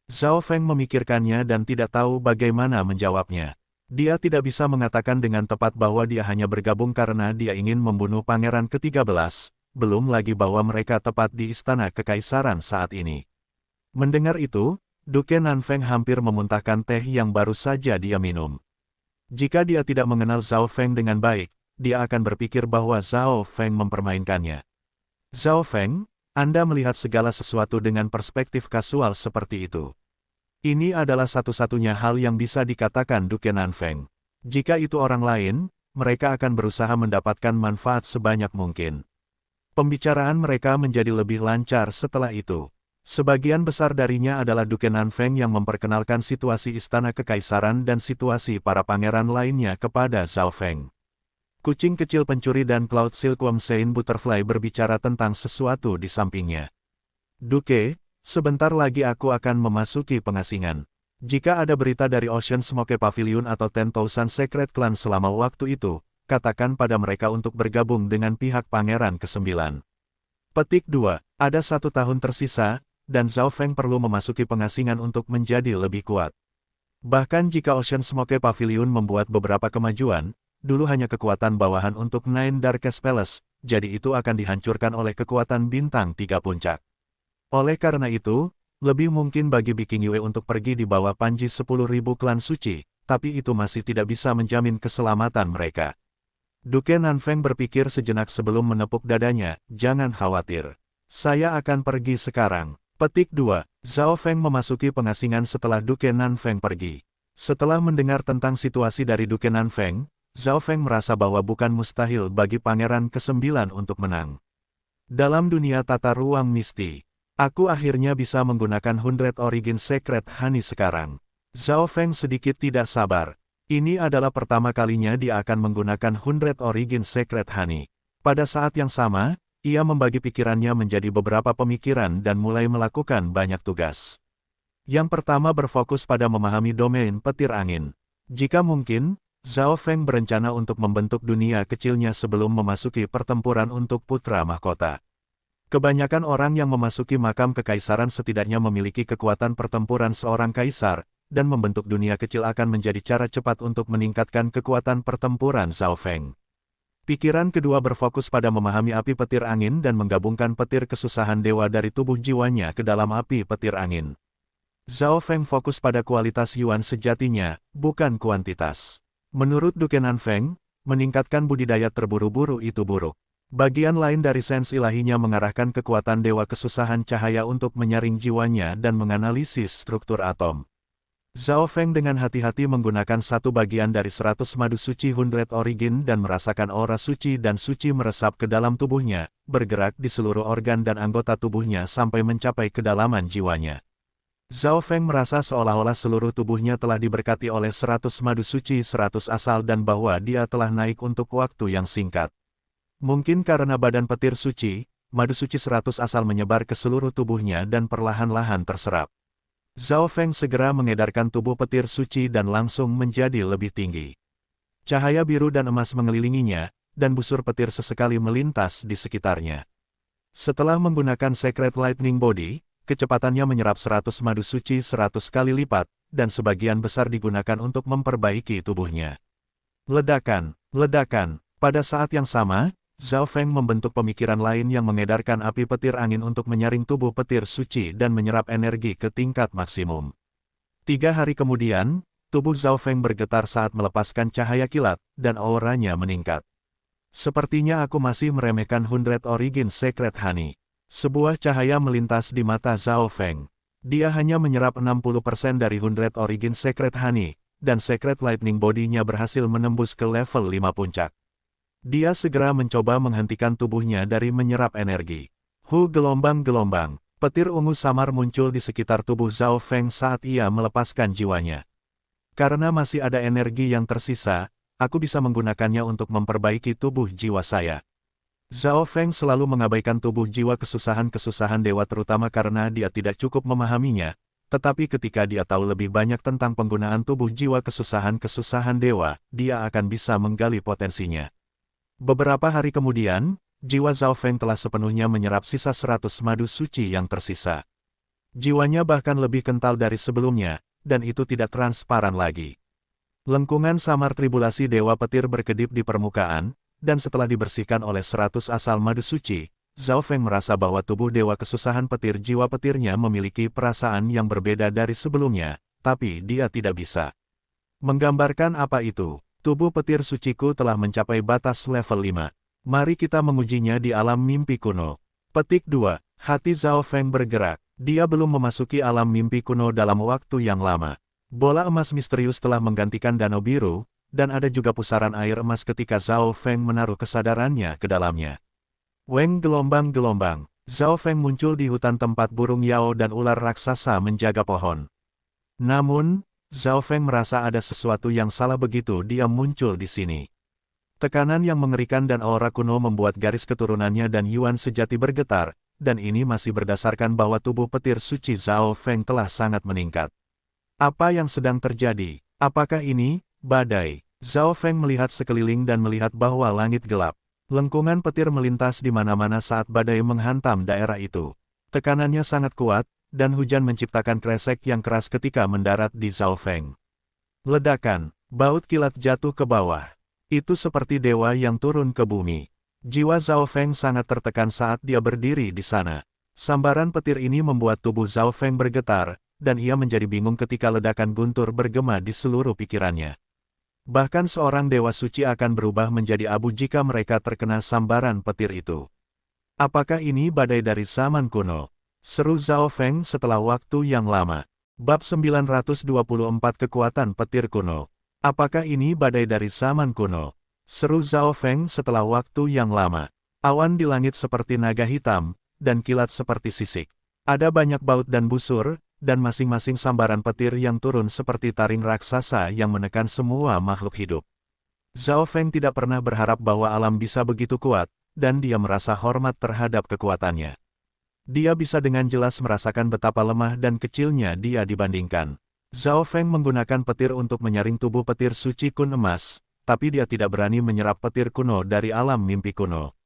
Speaker 1: Zhao Feng memikirkannya dan tidak tahu bagaimana menjawabnya. Dia tidak bisa mengatakan dengan tepat bahwa dia hanya bergabung karena dia ingin membunuh Pangeran ke-13, belum lagi bahwa mereka tepat di istana kekaisaran saat ini. Mendengar itu, Duke Nanfeng hampir memuntahkan teh yang baru saja dia minum. Jika dia tidak mengenal Zhao Feng dengan baik, dia akan berpikir bahwa Zhao Feng mempermainkannya. Zhao Feng, Anda melihat segala sesuatu dengan perspektif kasual seperti itu. Ini adalah satu-satunya hal yang bisa dikatakan Duke Nanfeng. Jika itu orang lain, mereka akan berusaha mendapatkan manfaat sebanyak mungkin. Pembicaraan mereka menjadi lebih lancar setelah itu. Sebagian besar darinya adalah Duke Nanfeng yang memperkenalkan situasi istana kekaisaran dan situasi para pangeran lainnya kepada Zhao Feng. Kucing kecil pencuri dan Cloud Silkworm Sein Butterfly berbicara tentang sesuatu di sampingnya. Duke, sebentar lagi aku akan memasuki pengasingan. Jika ada berita dari Ocean Smoke Pavilion atau 10,000 Secret Clan selama waktu itu, katakan pada mereka untuk bergabung dengan pihak Pangeran ke-9. Petik 2. Ada 1 tahun tersisa, dan Zhao Feng perlu memasuki pengasingan untuk menjadi lebih kuat. Bahkan jika Ocean Smoke Pavilion membuat beberapa kemajuan, dulu hanya kekuatan bawahan untuk Nine Darkest Palace, jadi itu akan dihancurkan oleh kekuatan bintang 3 puncak. Oleh karena itu, lebih mungkin bagi Biking Yue untuk pergi di bawah panji 10.000 klan suci, tapi itu masih tidak bisa menjamin keselamatan mereka. Duke Nanfeng berpikir sejenak sebelum menepuk dadanya, jangan khawatir. Saya akan pergi sekarang. Petik 2. Zhao Feng memasuki pengasingan setelah Duke Nanfeng pergi. Setelah mendengar tentang situasi dari Duke Nanfeng, Zhao Feng merasa bahwa bukan mustahil bagi Pangeran ke-9 untuk menang. Dalam dunia tata ruang misti, aku akhirnya bisa menggunakan 100 Origin Secret Honey sekarang. Zhao Feng sedikit tidak sabar. Ini adalah pertama kalinya dia akan menggunakan 100 Origin Secret Honey. Pada saat yang sama, ia membagi pikirannya menjadi beberapa pemikiran dan mulai melakukan banyak tugas. Yang pertama berfokus pada memahami domain petir angin. Jika mungkin, Zhao Feng berencana untuk membentuk dunia kecilnya sebelum memasuki pertempuran untuk putra mahkota. Kebanyakan orang yang memasuki makam kekaisaran setidaknya memiliki kekuatan pertempuran seorang kaisar, dan membentuk dunia kecil akan menjadi cara cepat untuk meningkatkan kekuatan pertempuran Zhao Feng. Pikiran kedua berfokus pada memahami api petir angin dan menggabungkan petir kesusahan dewa dari tubuh jiwanya ke dalam api petir angin. Zhao Feng fokus pada kualitas Yuan sejatinya, bukan kuantitas. Menurut Dukenan Feng, meningkatkan budidaya terburu-buru itu buruk. Bagian lain dari sains ilahinya mengarahkan kekuatan Dewa Kesusahan Cahaya untuk menyaring jiwanya dan menganalisis struktur atom. Zhao Feng dengan hati-hati menggunakan satu bagian dari 100 madu suci 100 origin dan merasakan aura suci dan suci meresap ke dalam tubuhnya, bergerak di seluruh organ dan anggota tubuhnya sampai mencapai kedalaman jiwanya. Zhao Feng merasa seolah-olah seluruh tubuhnya telah diberkati oleh 100 madu suci 100 asal dan bahwa dia telah naik untuk waktu yang singkat. Mungkin karena badan petir suci, madu suci 100 asal menyebar ke seluruh tubuhnya dan perlahan-lahan terserap. Zhao Feng segera mengedarkan tubuh petir suci dan langsung menjadi lebih tinggi. Cahaya biru dan emas mengelilinginya, dan busur petir sesekali melintas di sekitarnya. Setelah menggunakan Sacred Lightning Body, kecepatannya menyerap 100 madu suci 100 kali lipat, dan sebagian besar digunakan untuk memperbaiki tubuhnya. Ledakan, ledakan. Pada saat yang sama, Zhao Feng membentuk pemikiran lain yang mengedarkan api petir angin untuk menyaring tubuh petir suci dan menyerap energi ke tingkat maksimum. 3 hari kemudian, tubuh Zhao Feng bergetar saat melepaskan cahaya kilat, dan auranya meningkat. Sepertinya aku masih meremehkan 100 Origin Sacred Honey. Sebuah cahaya melintas di mata Zhao Feng. Dia hanya menyerap 60% dari 100 Origin Sacred Honey, dan Sacred Lightning Body-nya berhasil menembus ke level 5 puncak. Dia segera mencoba menghentikan tubuhnya dari menyerap energi. Gelombang-gelombang, petir ungu samar muncul di sekitar tubuh Zhao Feng saat ia melepaskan jiwanya. Karena masih ada energi yang tersisa, aku bisa menggunakannya untuk memperbaiki tubuh jiwa saya. Zhao Feng selalu mengabaikan tubuh jiwa kesusahan-kesusahan dewa terutama karena dia tidak cukup memahaminya, tetapi ketika dia tahu lebih banyak tentang penggunaan tubuh jiwa kesusahan-kesusahan dewa, dia akan bisa menggali potensinya. Beberapa hari kemudian, jiwa Zhao Feng telah sepenuhnya menyerap sisa 100 madu suci yang tersisa. Jiwanya bahkan lebih kental dari sebelumnya, dan itu tidak transparan lagi. Lengkungan samar tribulasi Dewa Petir berkedip di permukaan, dan setelah dibersihkan oleh 100 asal madu suci, Zhao Feng merasa bahwa tubuh Dewa Kesusahan Petir jiwa petirnya memiliki perasaan yang berbeda dari sebelumnya, tapi dia tidak bisa menggambarkan apa itu. Tubuh petir suciku telah mencapai batas level 5. Mari kita mengujinya di alam mimpi kuno. Petik 2. Hati Zhao Feng bergerak. Dia belum memasuki alam mimpi kuno dalam waktu yang lama. Bola emas misterius telah menggantikan danau biru, dan ada juga pusaran air emas ketika Zhao Feng menaruh kesadarannya ke dalamnya. Weng gelombang-gelombang. Zhao Feng muncul di hutan tempat burung Yao dan ular raksasa menjaga pohon. Namun, Zhao Feng merasa ada sesuatu yang salah begitu dia muncul di sini. Tekanan yang mengerikan dan aura kuno membuat garis keturunannya dan Yuan sejati bergetar, dan ini masih berdasarkan bahwa tubuh petir suci Zhao Feng telah sangat meningkat. Apa yang sedang terjadi? Apakah ini badai? Zhao Feng melihat sekeliling dan melihat bahwa langit gelap. Lengkungan petir melintas di mana-mana saat badai menghantam daerah itu. Tekanannya sangat kuat, dan hujan menciptakan kresek yang keras ketika mendarat di Zhao Feng. Ledakan, baut kilat jatuh ke bawah. Itu seperti dewa yang turun ke bumi. Jiwa Zhao Feng sangat tertekan saat dia berdiri di sana. Sambaran petir ini membuat tubuh Zhao Feng bergetar, dan ia menjadi bingung ketika ledakan guntur bergema di seluruh pikirannya. Bahkan seorang dewa suci akan berubah menjadi abu jika mereka terkena sambaran petir itu. Apakah ini badai dari zaman kuno? Seru Zhao Feng setelah waktu yang lama. Bab 924 Kekuatan Petir Kuno. Apakah ini badai dari zaman kuno? Seru Zhao Feng setelah waktu yang lama. Awan di langit seperti naga hitam, dan kilat seperti sisik. Ada banyak baut dan busur, dan masing-masing sambaran petir yang turun seperti taring raksasa yang menekan semua makhluk hidup. Zhao Feng tidak pernah berharap bahwa alam bisa begitu kuat, dan dia merasa hormat terhadap kekuatannya. Dia bisa dengan jelas merasakan betapa lemah dan kecilnya dia dibandingkan. Zhao Feng menggunakan petir untuk menyaring tubuh petir suci kun emas, tapi dia tidak berani menyerap petir kuno dari alam mimpi kuno.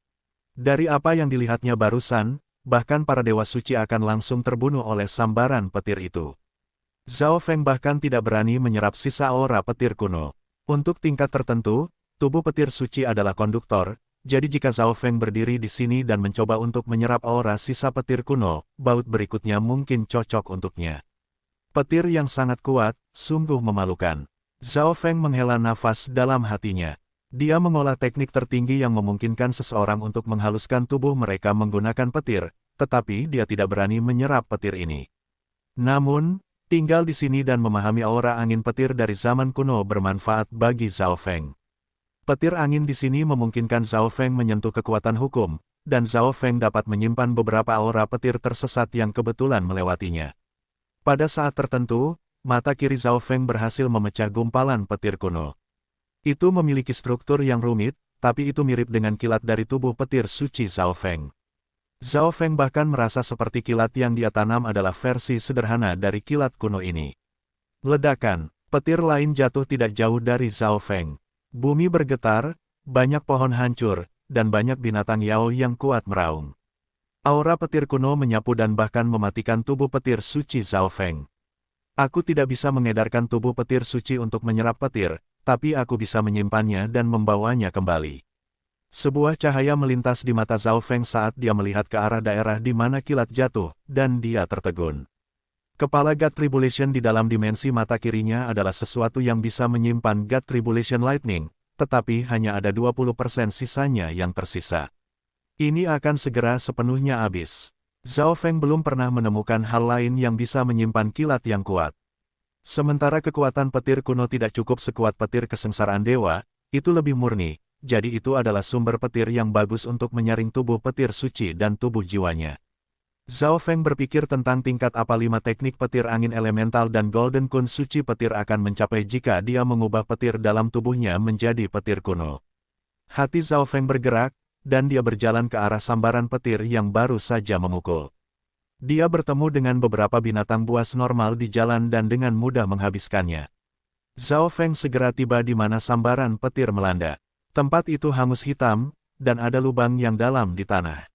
Speaker 1: Dari apa yang dilihatnya barusan, bahkan para dewa suci akan langsung terbunuh oleh sambaran petir itu. Zhao Feng bahkan tidak berani menyerap sisa aura petir kuno. Untuk tingkat tertentu, tubuh petir suci adalah konduktor, jadi jika Zhao Feng berdiri di sini dan mencoba untuk menyerap aura sisa petir kuno, baut berikutnya mungkin cocok untuknya. Petir yang sangat kuat, sungguh memalukan. Zhao Feng menghela nafas dalam hatinya. Dia mengolah teknik tertinggi yang memungkinkan seseorang untuk menghaluskan tubuh mereka menggunakan petir, tetapi dia tidak berani menyerap petir ini. Namun, tinggal di sini dan memahami aura angin petir dari zaman kuno bermanfaat bagi Zhao Feng. Petir angin di sini memungkinkan Zhao Feng menyentuh kekuatan hukum, dan Zhao Feng dapat menyimpan beberapa aura petir tersesat yang kebetulan melewatinya. Pada saat tertentu, mata kiri Zhao Feng berhasil memecah gumpalan petir kuno. Itu memiliki struktur yang rumit, tapi itu mirip dengan kilat dari tubuh petir suci Zhao Feng. Zhao Feng bahkan merasa seperti kilat yang dia tanam adalah versi sederhana dari kilat kuno ini. Ledakan, petir lain jatuh tidak jauh dari Zhao Feng. Bumi bergetar, banyak pohon hancur, dan banyak binatang Yao yang kuat meraung. Aura petir kuno menyapu dan bahkan mematikan tubuh petir suci Zhao Feng. Aku tidak bisa mengedarkan tubuh petir suci untuk menyerap petir, tapi aku bisa menyimpannya dan membawanya kembali. Sebuah cahaya melintas di mata Zhao Feng saat dia melihat ke arah daerah di mana kilat jatuh, dan dia tertegun. Kepala God Tribulation di dalam dimensi mata kirinya adalah sesuatu yang bisa menyimpan God Tribulation Lightning, tetapi hanya ada 20% sisanya yang tersisa. Ini akan segera sepenuhnya habis. Zhao Feng belum pernah menemukan hal lain yang bisa menyimpan kilat yang kuat. Sementara kekuatan petir kuno tidak cukup sekuat petir kesengsaraan dewa, itu lebih murni, jadi itu adalah sumber petir yang bagus untuk menyaring tubuh petir suci dan tubuh jiwanya. Zhao Feng berpikir tentang tingkat apa 5 teknik petir angin elemental dan Golden Kun suci petir akan mencapai jika dia mengubah petir dalam tubuhnya menjadi petir kuno. Hati Zhao Feng bergerak, dan dia berjalan ke arah sambaran petir yang baru saja memukul. Dia bertemu dengan beberapa binatang buas normal di jalan dan dengan mudah menghabiskannya. Zhao Feng segera tiba di mana sambaran petir melanda. Tempat itu hangus hitam, dan ada lubang yang dalam di tanah.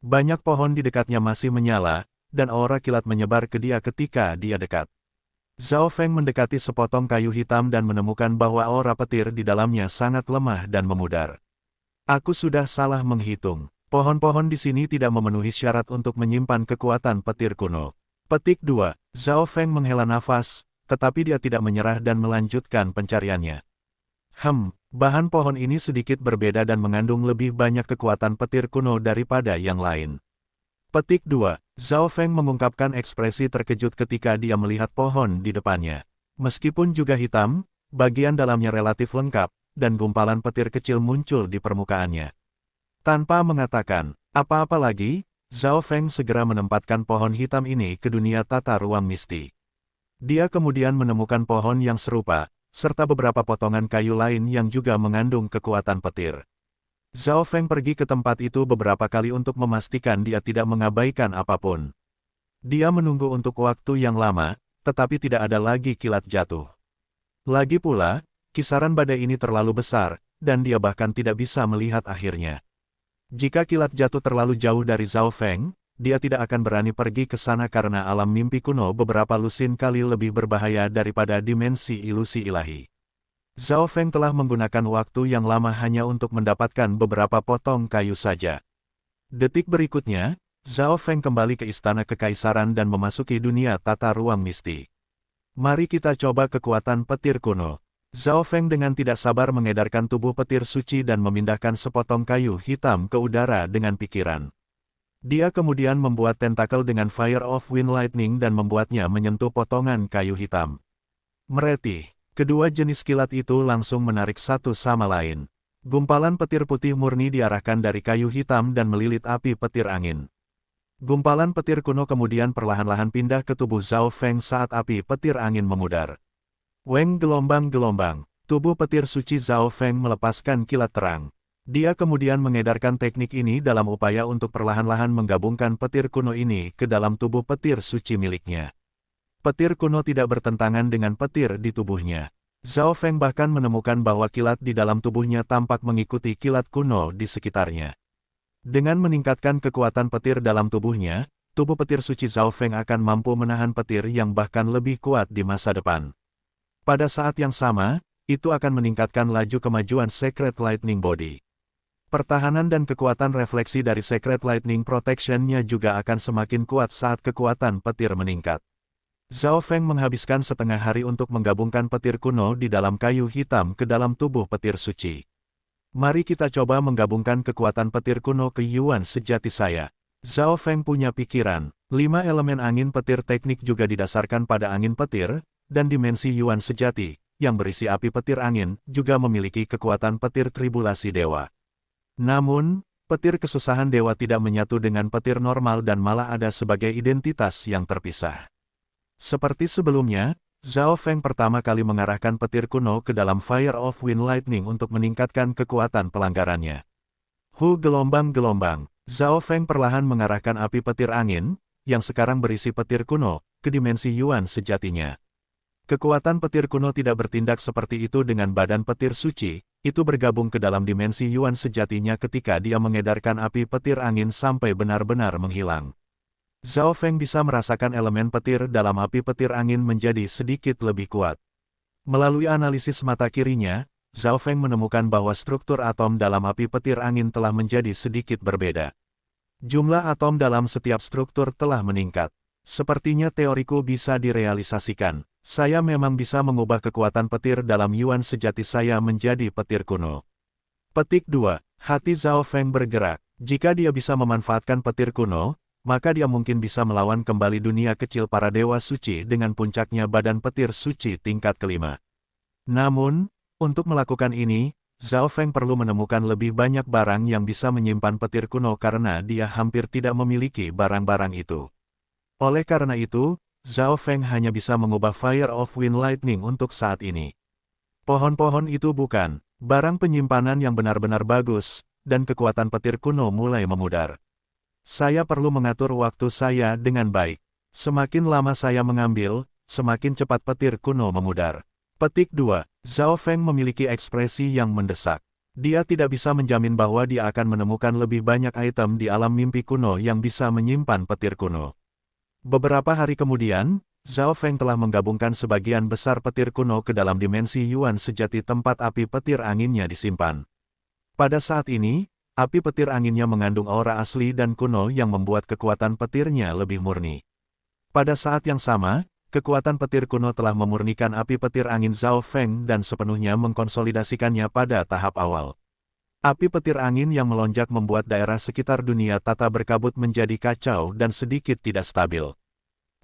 Speaker 1: Banyak pohon di dekatnya masih menyala, dan aura kilat menyebar ke dia ketika dia dekat. Zhao Feng mendekati sepotong kayu hitam dan menemukan bahwa aura petir di dalamnya sangat lemah dan memudar. Aku sudah salah menghitung. Pohon-pohon di sini tidak memenuhi syarat untuk menyimpan kekuatan petir kuno. Petik 2. Zhao Feng menghela nafas, tetapi dia tidak menyerah dan melanjutkan pencariannya. Bahan pohon ini sedikit berbeda dan mengandung lebih banyak kekuatan petir kuno daripada yang lain. Petik 2. Zhao Feng mengungkapkan ekspresi terkejut ketika dia melihat pohon di depannya. Meskipun juga hitam, bagian dalamnya relatif lengkap, dan gumpalan petir kecil muncul di permukaannya. Tanpa mengatakan apa-apa lagi, Zhao Feng segera menempatkan pohon hitam ini ke dunia tata ruang misti. Dia kemudian menemukan pohon yang serupa, serta beberapa potongan kayu lain yang juga mengandung kekuatan petir. Zhao Feng pergi ke tempat itu beberapa kali untuk memastikan dia tidak mengabaikan apapun. Dia menunggu untuk waktu yang lama, tetapi tidak ada lagi kilat jatuh. Lagi pula, kisaran badai ini terlalu besar, dan dia bahkan tidak bisa melihat akhirnya. Jika kilat jatuh terlalu jauh dari Zhao Feng, dia tidak akan berani pergi ke sana karena alam mimpi kuno beberapa lusin kali lebih berbahaya daripada dimensi ilusi ilahi. Zhao Feng telah menggunakan waktu yang lama hanya untuk mendapatkan beberapa potong kayu saja. Detik berikutnya, Zhao Feng kembali ke istana kekaisaran dan memasuki dunia tata ruang misti. Mari kita coba kekuatan petir kuno. Zhao Feng dengan tidak sabar mengedarkan tubuh petir suci dan memindahkan sepotong kayu hitam ke udara dengan pikiran. Dia kemudian membuat tentakel dengan Fire of Wind Lightning dan membuatnya menyentuh potongan kayu hitam. Meretih, kedua jenis kilat itu langsung menarik satu sama lain. Gumpalan petir putih murni diarahkan dari kayu hitam dan melilit api petir angin. Gumpalan petir kuno kemudian perlahan-lahan pindah ke tubuh Zhao Feng saat api petir angin memudar. Weng gelombang-gelombang, tubuh petir suci Zhao Feng melepaskan kilat terang. Dia kemudian mengedarkan teknik ini dalam upaya untuk perlahan-lahan menggabungkan petir kuno ini ke dalam tubuh petir suci miliknya. Petir kuno tidak bertentangan dengan petir di tubuhnya. Zhao Feng bahkan menemukan bahwa kilat di dalam tubuhnya tampak mengikuti kilat kuno di sekitarnya. Dengan meningkatkan kekuatan petir dalam tubuhnya, tubuh petir suci Zhao Feng akan mampu menahan petir yang bahkan lebih kuat di masa depan. Pada saat yang sama, itu akan meningkatkan laju kemajuan Secret Lightning Body. Pertahanan dan kekuatan refleksi dari Secret Lightning Protection-nya juga akan semakin kuat saat kekuatan petir meningkat. Zhao Feng menghabiskan setengah hari untuk menggabungkan petir kuno di dalam kayu hitam ke dalam tubuh petir suci. Mari kita coba menggabungkan kekuatan petir kuno ke Yuan sejati saya. Zhao Feng punya pikiran, 5 elemen angin petir teknik juga didasarkan pada angin petir, dan dimensi Yuan sejati, yang berisi api petir angin, juga memiliki kekuatan petir tribulasi dewa. Namun, petir kesusahan dewa tidak menyatu dengan petir normal dan malah ada sebagai identitas yang terpisah. Seperti sebelumnya, Zhao Feng pertama kali mengarahkan petir kuno ke dalam Fire of Wind Lightning untuk meningkatkan kekuatan pelanggarannya. Gelombang-gelombang, Zhao Feng perlahan mengarahkan api petir angin, yang sekarang berisi petir kuno, ke dimensi Yuan sejatinya. Kekuatan petir kuno tidak bertindak seperti itu dengan badan petir suci, itu bergabung ke dalam dimensi Yuan sejatinya ketika dia mengedarkan api petir angin sampai benar-benar menghilang. Zhao Feng bisa merasakan elemen petir dalam api petir angin menjadi sedikit lebih kuat. Melalui analisis mata kirinya, Zhao Feng menemukan bahwa struktur atom dalam api petir angin telah menjadi sedikit berbeda. Jumlah atom dalam setiap struktur telah meningkat. Sepertinya teoriku bisa direalisasikan. Saya memang bisa mengubah kekuatan petir dalam Yuan sejati saya menjadi petir kuno. Petik 2. Hati Zhao Feng bergerak. Jika dia bisa memanfaatkan petir kuno, maka dia mungkin bisa melawan kembali dunia kecil para dewa suci dengan puncaknya badan petir suci tingkat kelima. Namun, untuk melakukan ini, Zhao Feng perlu menemukan lebih banyak barang yang bisa menyimpan petir kuno karena dia hampir tidak memiliki barang-barang itu. Oleh karena itu, Zhao Feng hanya bisa mengubah Fire of Wind Lightning untuk saat ini. Pohon-pohon itu bukan barang penyimpanan yang benar-benar bagus, dan kekuatan petir kuno mulai memudar. Saya perlu mengatur waktu saya dengan baik. Semakin lama saya mengambil, semakin cepat petir kuno memudar. Petik 2. Zhao Feng memiliki ekspresi yang mendesak. Dia tidak bisa menjamin bahwa dia akan menemukan lebih banyak item di alam mimpi kuno yang bisa menyimpan petir kuno. Beberapa hari kemudian, Zhao Feng telah menggabungkan sebagian besar petir kuno ke dalam dimensi Yuan sejati tempat api petir anginnya disimpan. Pada saat ini, api petir anginnya mengandung aura asli dan kuno yang membuat kekuatan petirnya lebih murni. Pada saat yang sama, kekuatan petir kuno telah memurnikan api petir angin Zhao Feng dan sepenuhnya mengkonsolidasikannya pada tahap awal. Api petir angin yang melonjak membuat daerah sekitar dunia tata berkabut menjadi kacau dan sedikit tidak stabil.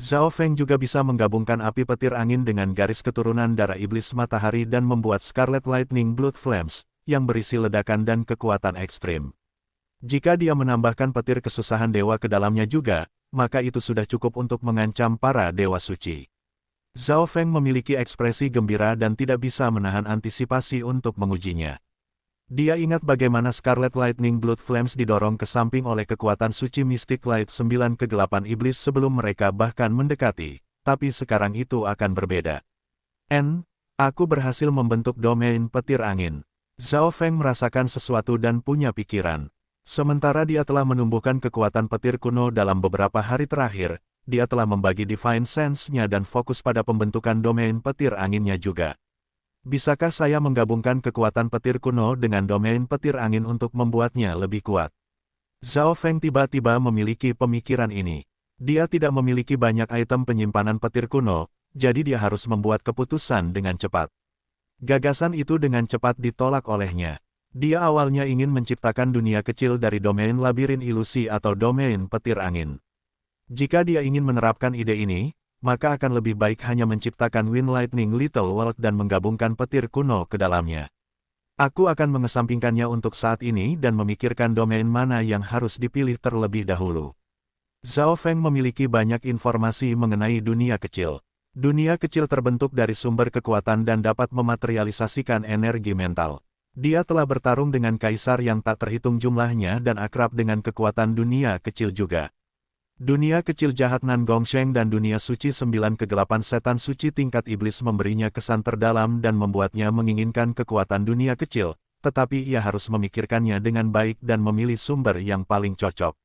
Speaker 1: Zhao Feng juga bisa menggabungkan api petir angin dengan garis keturunan darah iblis matahari dan membuat Scarlet Lightning Blood Flames, yang berisi ledakan dan kekuatan ekstrim. Jika dia menambahkan petir kesusahan dewa ke dalamnya juga, maka itu sudah cukup untuk mengancam para dewa suci. Zhao Feng memiliki ekspresi gembira dan tidak bisa menahan antisipasi untuk mengujinya. Dia ingat bagaimana Scarlet Lightning Blood Flames didorong ke samping oleh kekuatan suci Mystic Light 9 kegelapan iblis sebelum mereka bahkan mendekati, tapi sekarang itu akan berbeda. Aku berhasil membentuk domain petir angin. Zhao Feng merasakan sesuatu dan punya pikiran. Sementara dia telah menumbuhkan kekuatan petir kuno dalam beberapa hari terakhir, dia telah membagi Divine Sense-nya dan fokus pada pembentukan domain petir anginnya juga. Bisakah saya menggabungkan kekuatan petir kuno dengan domain petir angin untuk membuatnya lebih kuat? Zhao Feng tiba-tiba memiliki pemikiran ini. Dia tidak memiliki banyak item penyimpanan petir kuno, jadi dia harus membuat keputusan dengan cepat. Gagasan itu dengan cepat ditolak olehnya. Dia awalnya ingin menciptakan dunia kecil dari domain labirin ilusi atau domain petir angin. Jika dia ingin menerapkan ide ini, maka akan lebih baik hanya menciptakan Wind Lightning Little World dan menggabungkan petir kuno ke dalamnya. Aku akan mengesampingkannya untuk saat ini dan memikirkan domain mana yang harus dipilih terlebih dahulu. Zhao Feng memiliki banyak informasi mengenai dunia kecil. Dunia kecil terbentuk dari sumber kekuatan dan dapat mematerialisasikan energi mental. Dia telah bertarung dengan kaisar yang tak terhitung jumlahnya dan akrab dengan kekuatan dunia kecil juga. Dunia kecil jahat Nan Gongsheng dan dunia suci 9 kegelapan setan suci tingkat iblis memberinya kesan terdalam dan membuatnya menginginkan kekuatan dunia kecil, tetapi ia harus memikirkannya dengan baik dan memilih sumber yang paling cocok.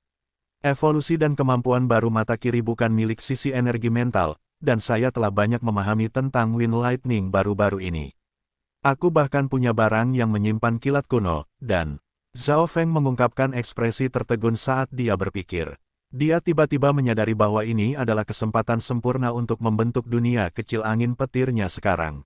Speaker 1: Evolusi dan kemampuan baru mata kiri bukan milik sisi energi mental, dan saya telah banyak memahami tentang Wind Lightning baru-baru ini. Aku bahkan punya barang yang menyimpan kilat kuno, dan Zhao Feng mengungkapkan ekspresi tertegun saat dia berpikir. Dia tiba-tiba menyadari bahwa ini adalah kesempatan sempurna untuk membentuk dunia kecil angin petirnya sekarang.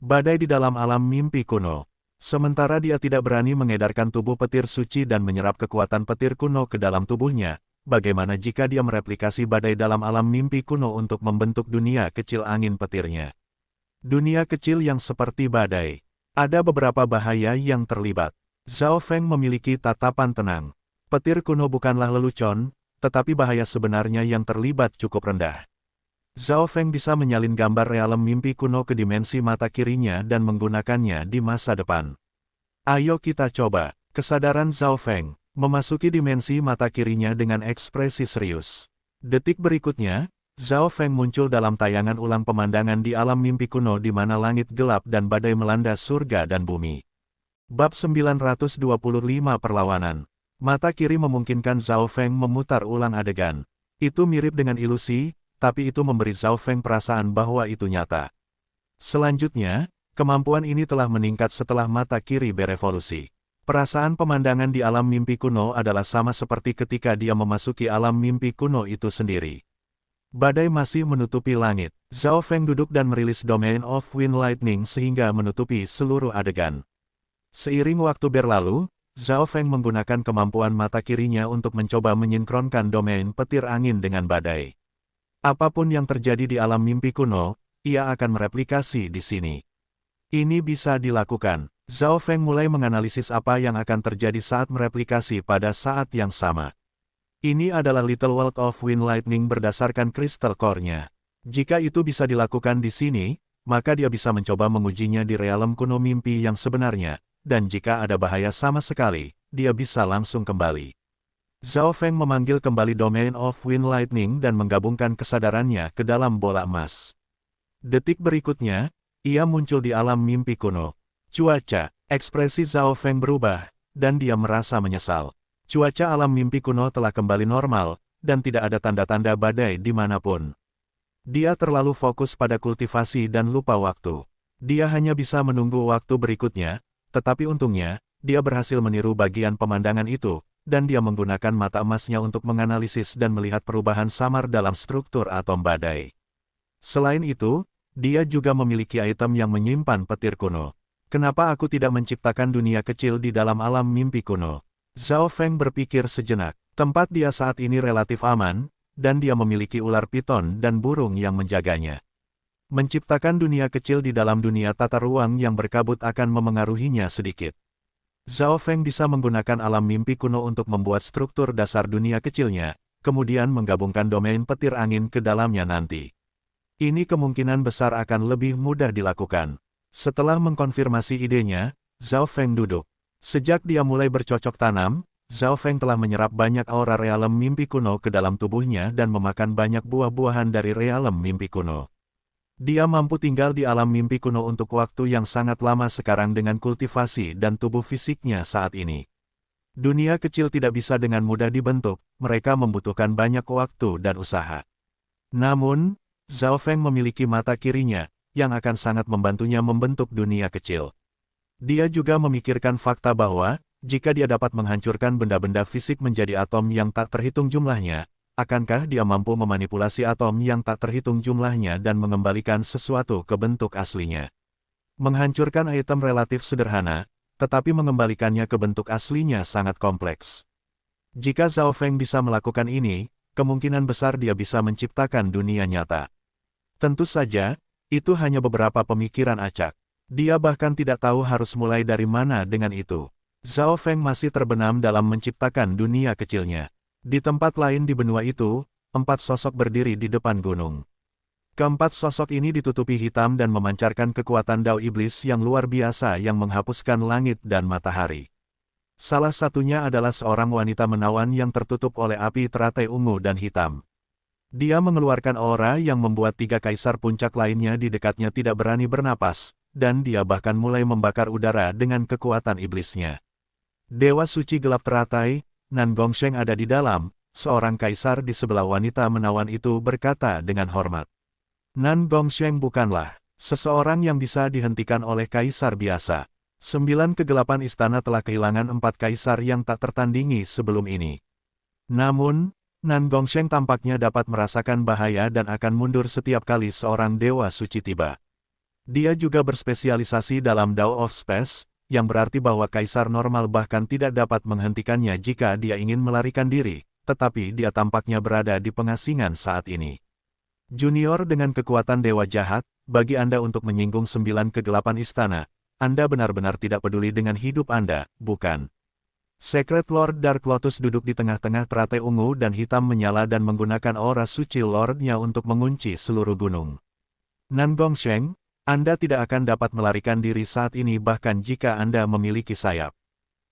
Speaker 1: Badai di dalam alam mimpi kuno. Sementara dia tidak berani mengedarkan tubuh petir suci dan menyerap kekuatan petir kuno ke dalam tubuhnya, bagaimana jika dia mereplikasi badai dalam alam mimpi kuno untuk membentuk dunia kecil angin petirnya? Dunia kecil yang seperti badai. Ada beberapa bahaya yang terlibat. Zhao Feng memiliki tatapan tenang. Petir kuno bukanlah lelucon, tetapi bahaya sebenarnya yang terlibat cukup rendah. Zhao Feng bisa menyalin gambar realem mimpi kuno ke dimensi mata kirinya dan menggunakannya di masa depan. Ayo kita coba. Kesadaran Zhao Feng memasuki dimensi mata kirinya dengan ekspresi serius. Detik berikutnya, Zhao Feng muncul dalam tayangan ulang pemandangan di alam mimpi kuno di mana langit gelap dan badai melanda surga dan bumi. Bab 925 Perlawanan. Mata kiri memungkinkan Zhao Feng memutar ulang adegan. Itu mirip dengan ilusi, tapi itu memberi Zhao Feng perasaan bahwa itu nyata. Selanjutnya, kemampuan ini telah meningkat setelah mata kiri berevolusi. Perasaan pemandangan di alam mimpi kuno adalah sama seperti ketika dia memasuki alam mimpi kuno itu sendiri. Badai masih menutupi langit. Zhao Feng duduk dan merilis Domain of Wind Lightning sehingga menutupi seluruh adegan. Seiring waktu berlalu, Zhao Feng menggunakan kemampuan mata kirinya untuk mencoba menyinkronkan domain petir angin dengan badai. Apapun yang terjadi di alam mimpi kuno, ia akan mereplikasi di sini. Ini bisa dilakukan. Zhao Feng mulai menganalisis apa yang akan terjadi saat mereplikasi pada saat yang sama. Ini adalah Little World of Wind Lightning berdasarkan Crystal Core-nya. Jika itu bisa dilakukan di sini, maka dia bisa mencoba mengujinya di realem kuno mimpi yang sebenarnya. Dan jika ada bahaya sama sekali, dia bisa langsung kembali. Zhao Feng memanggil kembali Domain of Wind Lightning dan menggabungkan kesadarannya ke dalam bola emas. Detik berikutnya, ia muncul di alam mimpi kuno. Cuaca, ekspresi Zhao Feng berubah, dan dia merasa menyesal. Cuaca alam mimpi kuno telah kembali normal, dan tidak ada tanda-tanda badai dimanapun. Dia terlalu fokus pada kultivasi dan lupa waktu. Dia hanya bisa menunggu waktu berikutnya, tetapi untungnya, dia berhasil meniru bagian pemandangan itu, dan dia menggunakan mata emasnya untuk menganalisis dan melihat perubahan samar dalam struktur atom badai. Selain itu, dia juga memiliki item yang menyimpan petir kuno. Kenapa aku tidak menciptakan dunia kecil di dalam alam mimpi kuno? Zhao Feng berpikir sejenak. Tempat dia saat ini relatif aman, dan dia memiliki ular piton dan burung yang menjaganya. Menciptakan dunia kecil di dalam dunia tata ruang yang berkabut akan memengaruhinya sedikit. Zhao Feng bisa menggunakan alam mimpi kuno untuk membuat struktur dasar dunia kecilnya, kemudian menggabungkan domain petir angin ke dalamnya nanti. Ini kemungkinan besar akan lebih mudah dilakukan. Setelah mengkonfirmasi idenya, Zhao Feng duduk. Sejak dia mulai bercocok tanam, Zhao Feng telah menyerap banyak aura realem mimpi kuno ke dalam tubuhnya dan memakan banyak buah-buahan dari realem mimpi kuno. Dia mampu tinggal di alam mimpi kuno untuk waktu yang sangat lama sekarang dengan kultivasi dan tubuh fisiknya saat ini. Dunia kecil tidak bisa dengan mudah dibentuk, mereka membutuhkan banyak waktu dan usaha. Namun, Zhao Feng memiliki mata kirinya, yang akan sangat membantunya membentuk dunia kecil. Dia juga memikirkan fakta bahwa, jika dia dapat menghancurkan benda-benda fisik menjadi atom yang tak terhitung jumlahnya, akankah dia mampu memanipulasi atom yang tak terhitung jumlahnya dan mengembalikan sesuatu ke bentuk aslinya? Menghancurkan item relatif sederhana, tetapi mengembalikannya ke bentuk aslinya sangat kompleks. Jika Zhao Feng bisa melakukan ini, kemungkinan besar dia bisa menciptakan dunia nyata. Tentu saja, itu hanya beberapa pemikiran acak. Dia bahkan tidak tahu harus mulai dari mana dengan itu. Zhao Feng masih terbenam dalam menciptakan dunia kecilnya. Di tempat lain di benua itu, 4 sosok berdiri di depan gunung. Keempat sosok ini ditutupi hitam dan memancarkan kekuatan dao iblis yang luar biasa yang menghapuskan langit dan matahari. Salah satunya adalah seorang wanita menawan yang tertutup oleh api teratai ungu dan hitam. Dia mengeluarkan aura yang membuat 3 kaisar puncak lainnya di dekatnya tidak berani bernapas, dan dia bahkan mulai membakar udara dengan kekuatan iblisnya. Dewa suci gelap teratai, Nan Gongsheng ada di dalam, seorang kaisar di sebelah wanita menawan itu berkata dengan hormat. Nan Gongsheng bukanlah seseorang yang bisa dihentikan oleh kaisar biasa. 9 kegelapan istana telah kehilangan 4 kaisar yang tak tertandingi sebelum ini. Namun, Nan Gongsheng tampaknya dapat merasakan bahaya dan akan mundur setiap kali seorang dewa suci tiba. Dia juga berspesialisasi dalam Dao of Space, yang berarti bahwa kaisar normal bahkan tidak dapat menghentikannya jika dia ingin melarikan diri, tetapi dia tampaknya berada di pengasingan saat ini. Junior dengan kekuatan dewa jahat, bagi Anda untuk menyinggung 9 kegelapan istana, Anda benar-benar tidak peduli dengan hidup Anda, bukan? Secret Lord Dark Lotus duduk di tengah-tengah teratai ungu dan hitam menyala dan menggunakan aura suci Lordnya untuk mengunci seluruh gunung. Nan Gongsheng, Anda tidak akan dapat melarikan diri saat ini bahkan jika Anda memiliki sayap.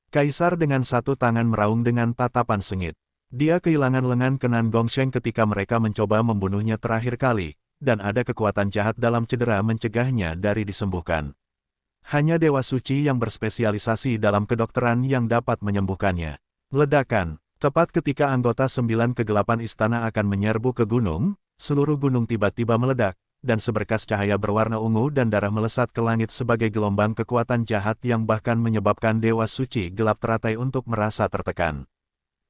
Speaker 1: Kaisar dengan satu tangan meraung dengan tatapan sengit. Dia kehilangan lengan ke Nan Gongsheng ketika mereka mencoba membunuhnya terakhir kali, dan ada kekuatan jahat dalam cedera mencegahnya dari disembuhkan. Hanya Dewa Suci yang berspesialisasi dalam kedokteran yang dapat menyembuhkannya. Ledakan, tepat ketika anggota 9 kegelapan istana akan menyerbu ke gunung, seluruh gunung tiba-tiba meledak, dan seberkas cahaya berwarna ungu dan darah melesat ke langit sebagai gelombang kekuatan jahat yang bahkan menyebabkan Dewa Suci gelap teratai untuk merasa tertekan.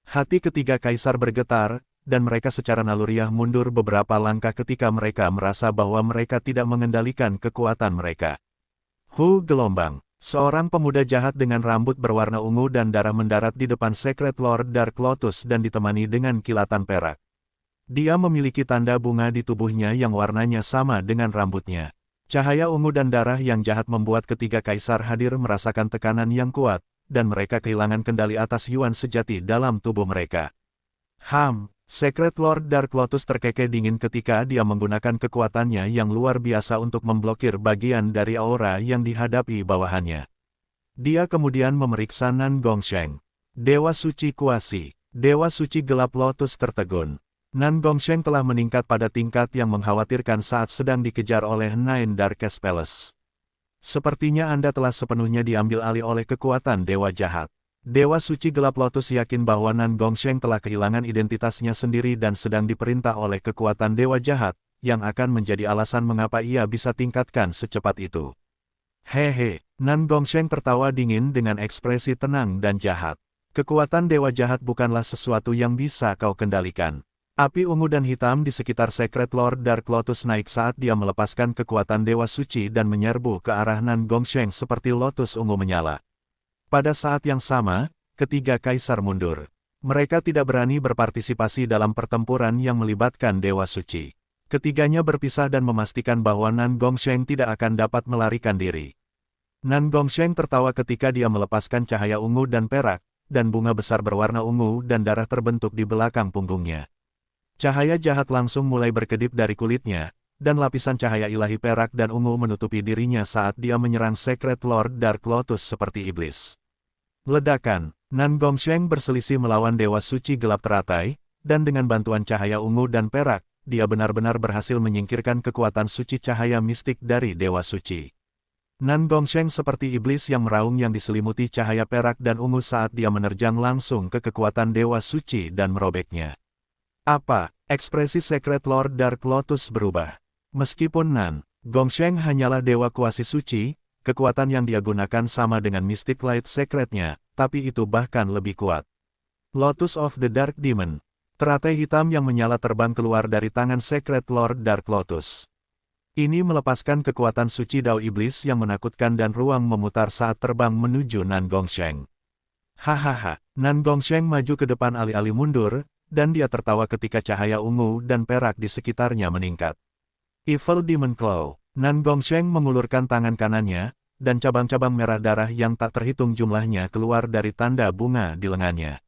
Speaker 1: Hati ketiga kaisar bergetar, dan mereka secara naluriah mundur beberapa langkah ketika mereka merasa bahwa mereka tidak mengendalikan kekuatan mereka. Gelombang. Seorang pemuda jahat dengan rambut berwarna ungu dan darah mendarat di depan Secret Lord Dark Lotus dan ditemani dengan kilatan perak. Dia memiliki tanda bunga di tubuhnya yang warnanya sama dengan rambutnya. Cahaya ungu dan darah yang jahat membuat ketiga kaisar hadir merasakan tekanan yang kuat, dan mereka kehilangan kendali atas Yuan sejati dalam tubuh mereka. Secret Lord Dark Lotus terkekeh dingin ketika dia menggunakan kekuatannya yang luar biasa untuk memblokir bagian dari aura yang dihadapi bawahannya. Dia kemudian memeriksa Nan Gongsheng. Dewa Suci Kuasi, Dewa Suci Gelap Lotus tertegun. Nan Gongsheng telah meningkat pada tingkat yang mengkhawatirkan saat sedang dikejar oleh Nine Darkest Palace. Sepertinya Anda telah sepenuhnya diambil alih oleh kekuatan Dewa Jahat. Dewa Suci Gelap Lotus yakin bahwa Nan Gongsheng telah kehilangan identitasnya sendiri dan sedang diperintah oleh kekuatan Dewa Jahat, yang akan menjadi alasan mengapa ia bisa tingkatkan secepat itu. Hehe, Nan Gongsheng tertawa dingin dengan ekspresi tenang dan jahat. Kekuatan Dewa Jahat bukanlah sesuatu yang bisa kau kendalikan. Api ungu dan hitam di sekitar Secret Lord Dark Lotus naik saat dia melepaskan kekuatan Dewa Suci dan menyerbu ke arah Nan Gongsheng seperti lotus ungu menyala. Pada saat yang sama, ketiga kaisar mundur. Mereka tidak berani berpartisipasi dalam pertempuran yang melibatkan Dewa Suci. Ketiganya berpisah dan memastikan bahwa Nan Gongsheng tidak akan dapat melarikan diri. Nan Gongsheng tertawa ketika dia melepaskan cahaya ungu dan perak, dan bunga besar berwarna ungu dan darah terbentuk di belakang punggungnya. Cahaya jahat langsung mulai berkedip dari kulitnya, dan lapisan cahaya ilahi perak dan ungu menutupi dirinya saat dia menyerang Secret Lord Dark Lotus seperti iblis. Ledakan, Nan Gongsheng berselisih melawan Dewa Suci Gelap teratai, dan dengan bantuan cahaya ungu dan perak, dia benar-benar berhasil menyingkirkan kekuatan suci cahaya mistik dari Dewa Suci. Nan Gongsheng seperti iblis yang meraung yang diselimuti cahaya perak dan ungu saat dia menerjang langsung ke kekuatan Dewa Suci dan merobeknya. Ekspresi Secret Lord Dark Lotus berubah. Meskipun Nan Gongsheng hanyalah dewa kuasi suci, kekuatan yang dia gunakan sama dengan Mystic Light Secret-nya, tapi itu bahkan lebih kuat. Lotus of the Dark Demon. Teratai hitam yang menyala terbang keluar dari tangan Secret Lord Dark Lotus. Ini melepaskan kekuatan suci Dao Iblis yang menakutkan dan ruang memutar saat terbang menuju Nan Gongsheng. Hahaha, Nan Gongsheng maju ke depan alih-alih mundur, dan dia tertawa ketika cahaya ungu dan perak di sekitarnya meningkat. Evil Demon Claw. Nan Gongsheng mengulurkan tangan kanannya, dan cabang-cabang merah darah yang tak terhitung jumlahnya keluar dari tanda bunga di lengannya.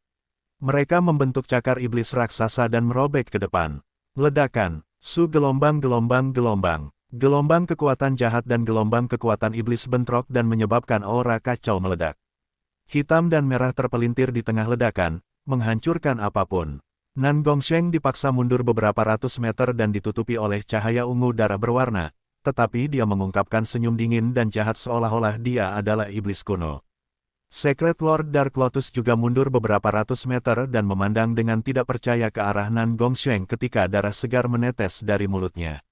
Speaker 1: Mereka membentuk cakar iblis raksasa dan merobek ke depan. Ledakan, gelombang-gelombang-gelombang. Gelombang kekuatan jahat dan gelombang kekuatan iblis bentrok dan menyebabkan aura kacau meledak. Hitam dan merah terpelintir di tengah ledakan, menghancurkan apapun. Nan Gongsheng dipaksa mundur beberapa ratus meter dan ditutupi oleh cahaya ungu darah berwarna, tetapi dia mengungkapkan senyum dingin dan jahat seolah-olah dia adalah iblis kuno. Secret Lord Dark Lotus juga mundur beberapa ratus meter dan memandang dengan tidak percaya ke arah Nan Gongsheng ketika darah segar menetes dari mulutnya.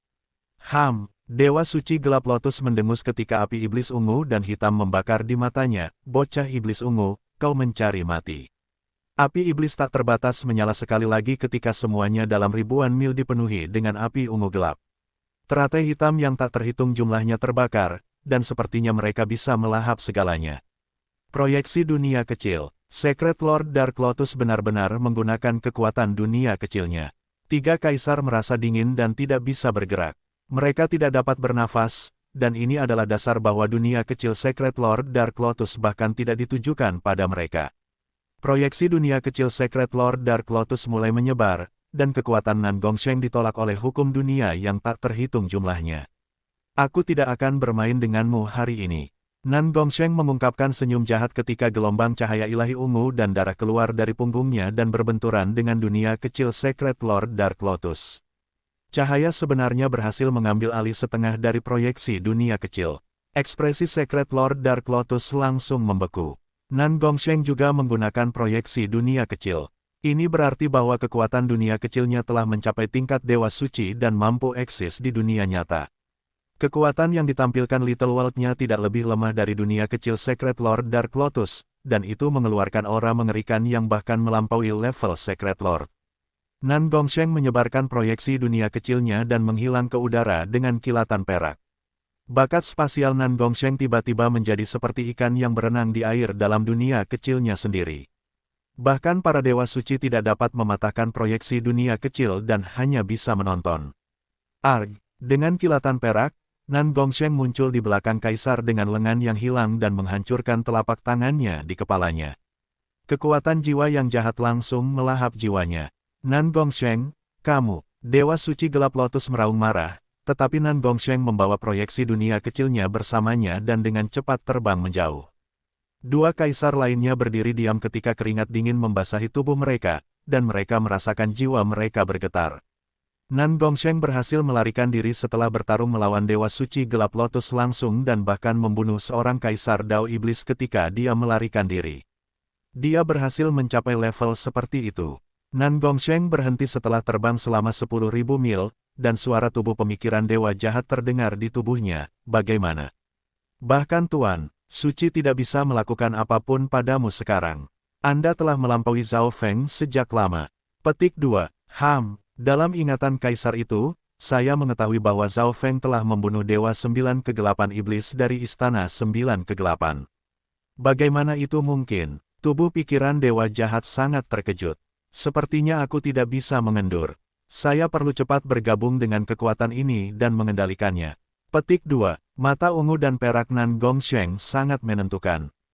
Speaker 1: Dewa Suci Gelap Lotus mendengus ketika api iblis ungu dan hitam membakar di matanya. Bocah iblis ungu, kau mencari mati. Api iblis tak terbatas menyala sekali lagi ketika semuanya dalam ribuan mil dipenuhi dengan api ungu gelap. Teratai hitam yang tak terhitung jumlahnya terbakar, dan sepertinya mereka bisa melahap segalanya. Proyeksi dunia kecil. Secret Lord Dark Lotus benar-benar menggunakan kekuatan dunia kecilnya. Tiga kaisar merasa dingin dan tidak bisa bergerak. Mereka tidak dapat bernafas, dan ini adalah dasar bahwa dunia kecil Secret Lord Dark Lotus bahkan tidak ditujukan pada mereka. Proyeksi dunia kecil Secret Lord Dark Lotus mulai menyebar, dan kekuatan Nan Gongsheng ditolak oleh hukum dunia yang tak terhitung jumlahnya. Aku tidak akan bermain denganmu hari ini. Nan Gongsheng mengungkapkan senyum jahat ketika gelombang cahaya ilahi ungu dan darah keluar dari punggungnya dan berbenturan dengan dunia kecil Secret Lord Dark Lotus. Cahaya sebenarnya berhasil mengambil alih setengah dari proyeksi dunia kecil. Ekspresi Secret Lord Dark Lotus langsung membeku. Nan Gongsheng juga menggunakan proyeksi dunia kecil. Ini berarti bahwa kekuatan dunia kecilnya telah mencapai tingkat dewa suci dan mampu eksis di dunia nyata. Kekuatan yang ditampilkan Little World-nya tidak lebih lemah dari dunia kecil Secret Lord Dark Lotus, dan itu mengeluarkan aura mengerikan yang bahkan melampaui level Secret Lord. Nan Gongsheng menyebarkan proyeksi dunia kecilnya dan menghilang ke udara dengan kilatan perak. Bakat spasial Nan Gongsheng tiba-tiba menjadi seperti ikan yang berenang di air dalam dunia kecilnya sendiri. Bahkan para dewa suci tidak dapat mematahkan proyeksi dunia kecil dan hanya bisa menonton. Arg! Dengan kilatan perak, Nan Gongsheng muncul di belakang kaisar dengan lengan yang hilang dan menghancurkan telapak tangannya di kepalanya. Kekuatan jiwa yang jahat langsung melahap jiwanya. Nan Gongsheng, kamu, Dewa Suci Gelap Lotus meraung marah, tetapi Nan Gongsheng membawa proyeksi dunia kecilnya bersamanya dan dengan cepat terbang menjauh. Dua kaisar lainnya berdiri diam ketika keringat dingin membasahi tubuh mereka, dan mereka merasakan jiwa mereka bergetar. Nan Gongsheng berhasil melarikan diri setelah bertarung melawan Dewa Suci Gelap Lotus langsung dan bahkan membunuh seorang kaisar Dao Iblis ketika dia melarikan diri. Dia berhasil mencapai level seperti itu. Nan Gongsheng berhenti setelah terbang selama 10.000 mil, dan suara tubuh pemikiran dewa jahat terdengar di tubuhnya. Bagaimana? Bahkan Tuan Suci tidak bisa melakukan apapun padamu sekarang. Anda telah melampaui Zhao Feng sejak lama. Petik 2. Dalam ingatan kaisar itu, saya mengetahui bahwa Zhao Feng telah membunuh Dewa 9 Kegelapan Iblis dari Istana 9 Kegelapan. Bagaimana itu mungkin? Tubuh pikiran dewa jahat sangat terkejut. Sepertinya aku tidak bisa mengendur. Saya perlu cepat bergabung dengan kekuatan ini dan mengendalikannya. Petik 2. Mata ungu dan perak Nan Gongsheng sangat menentukan.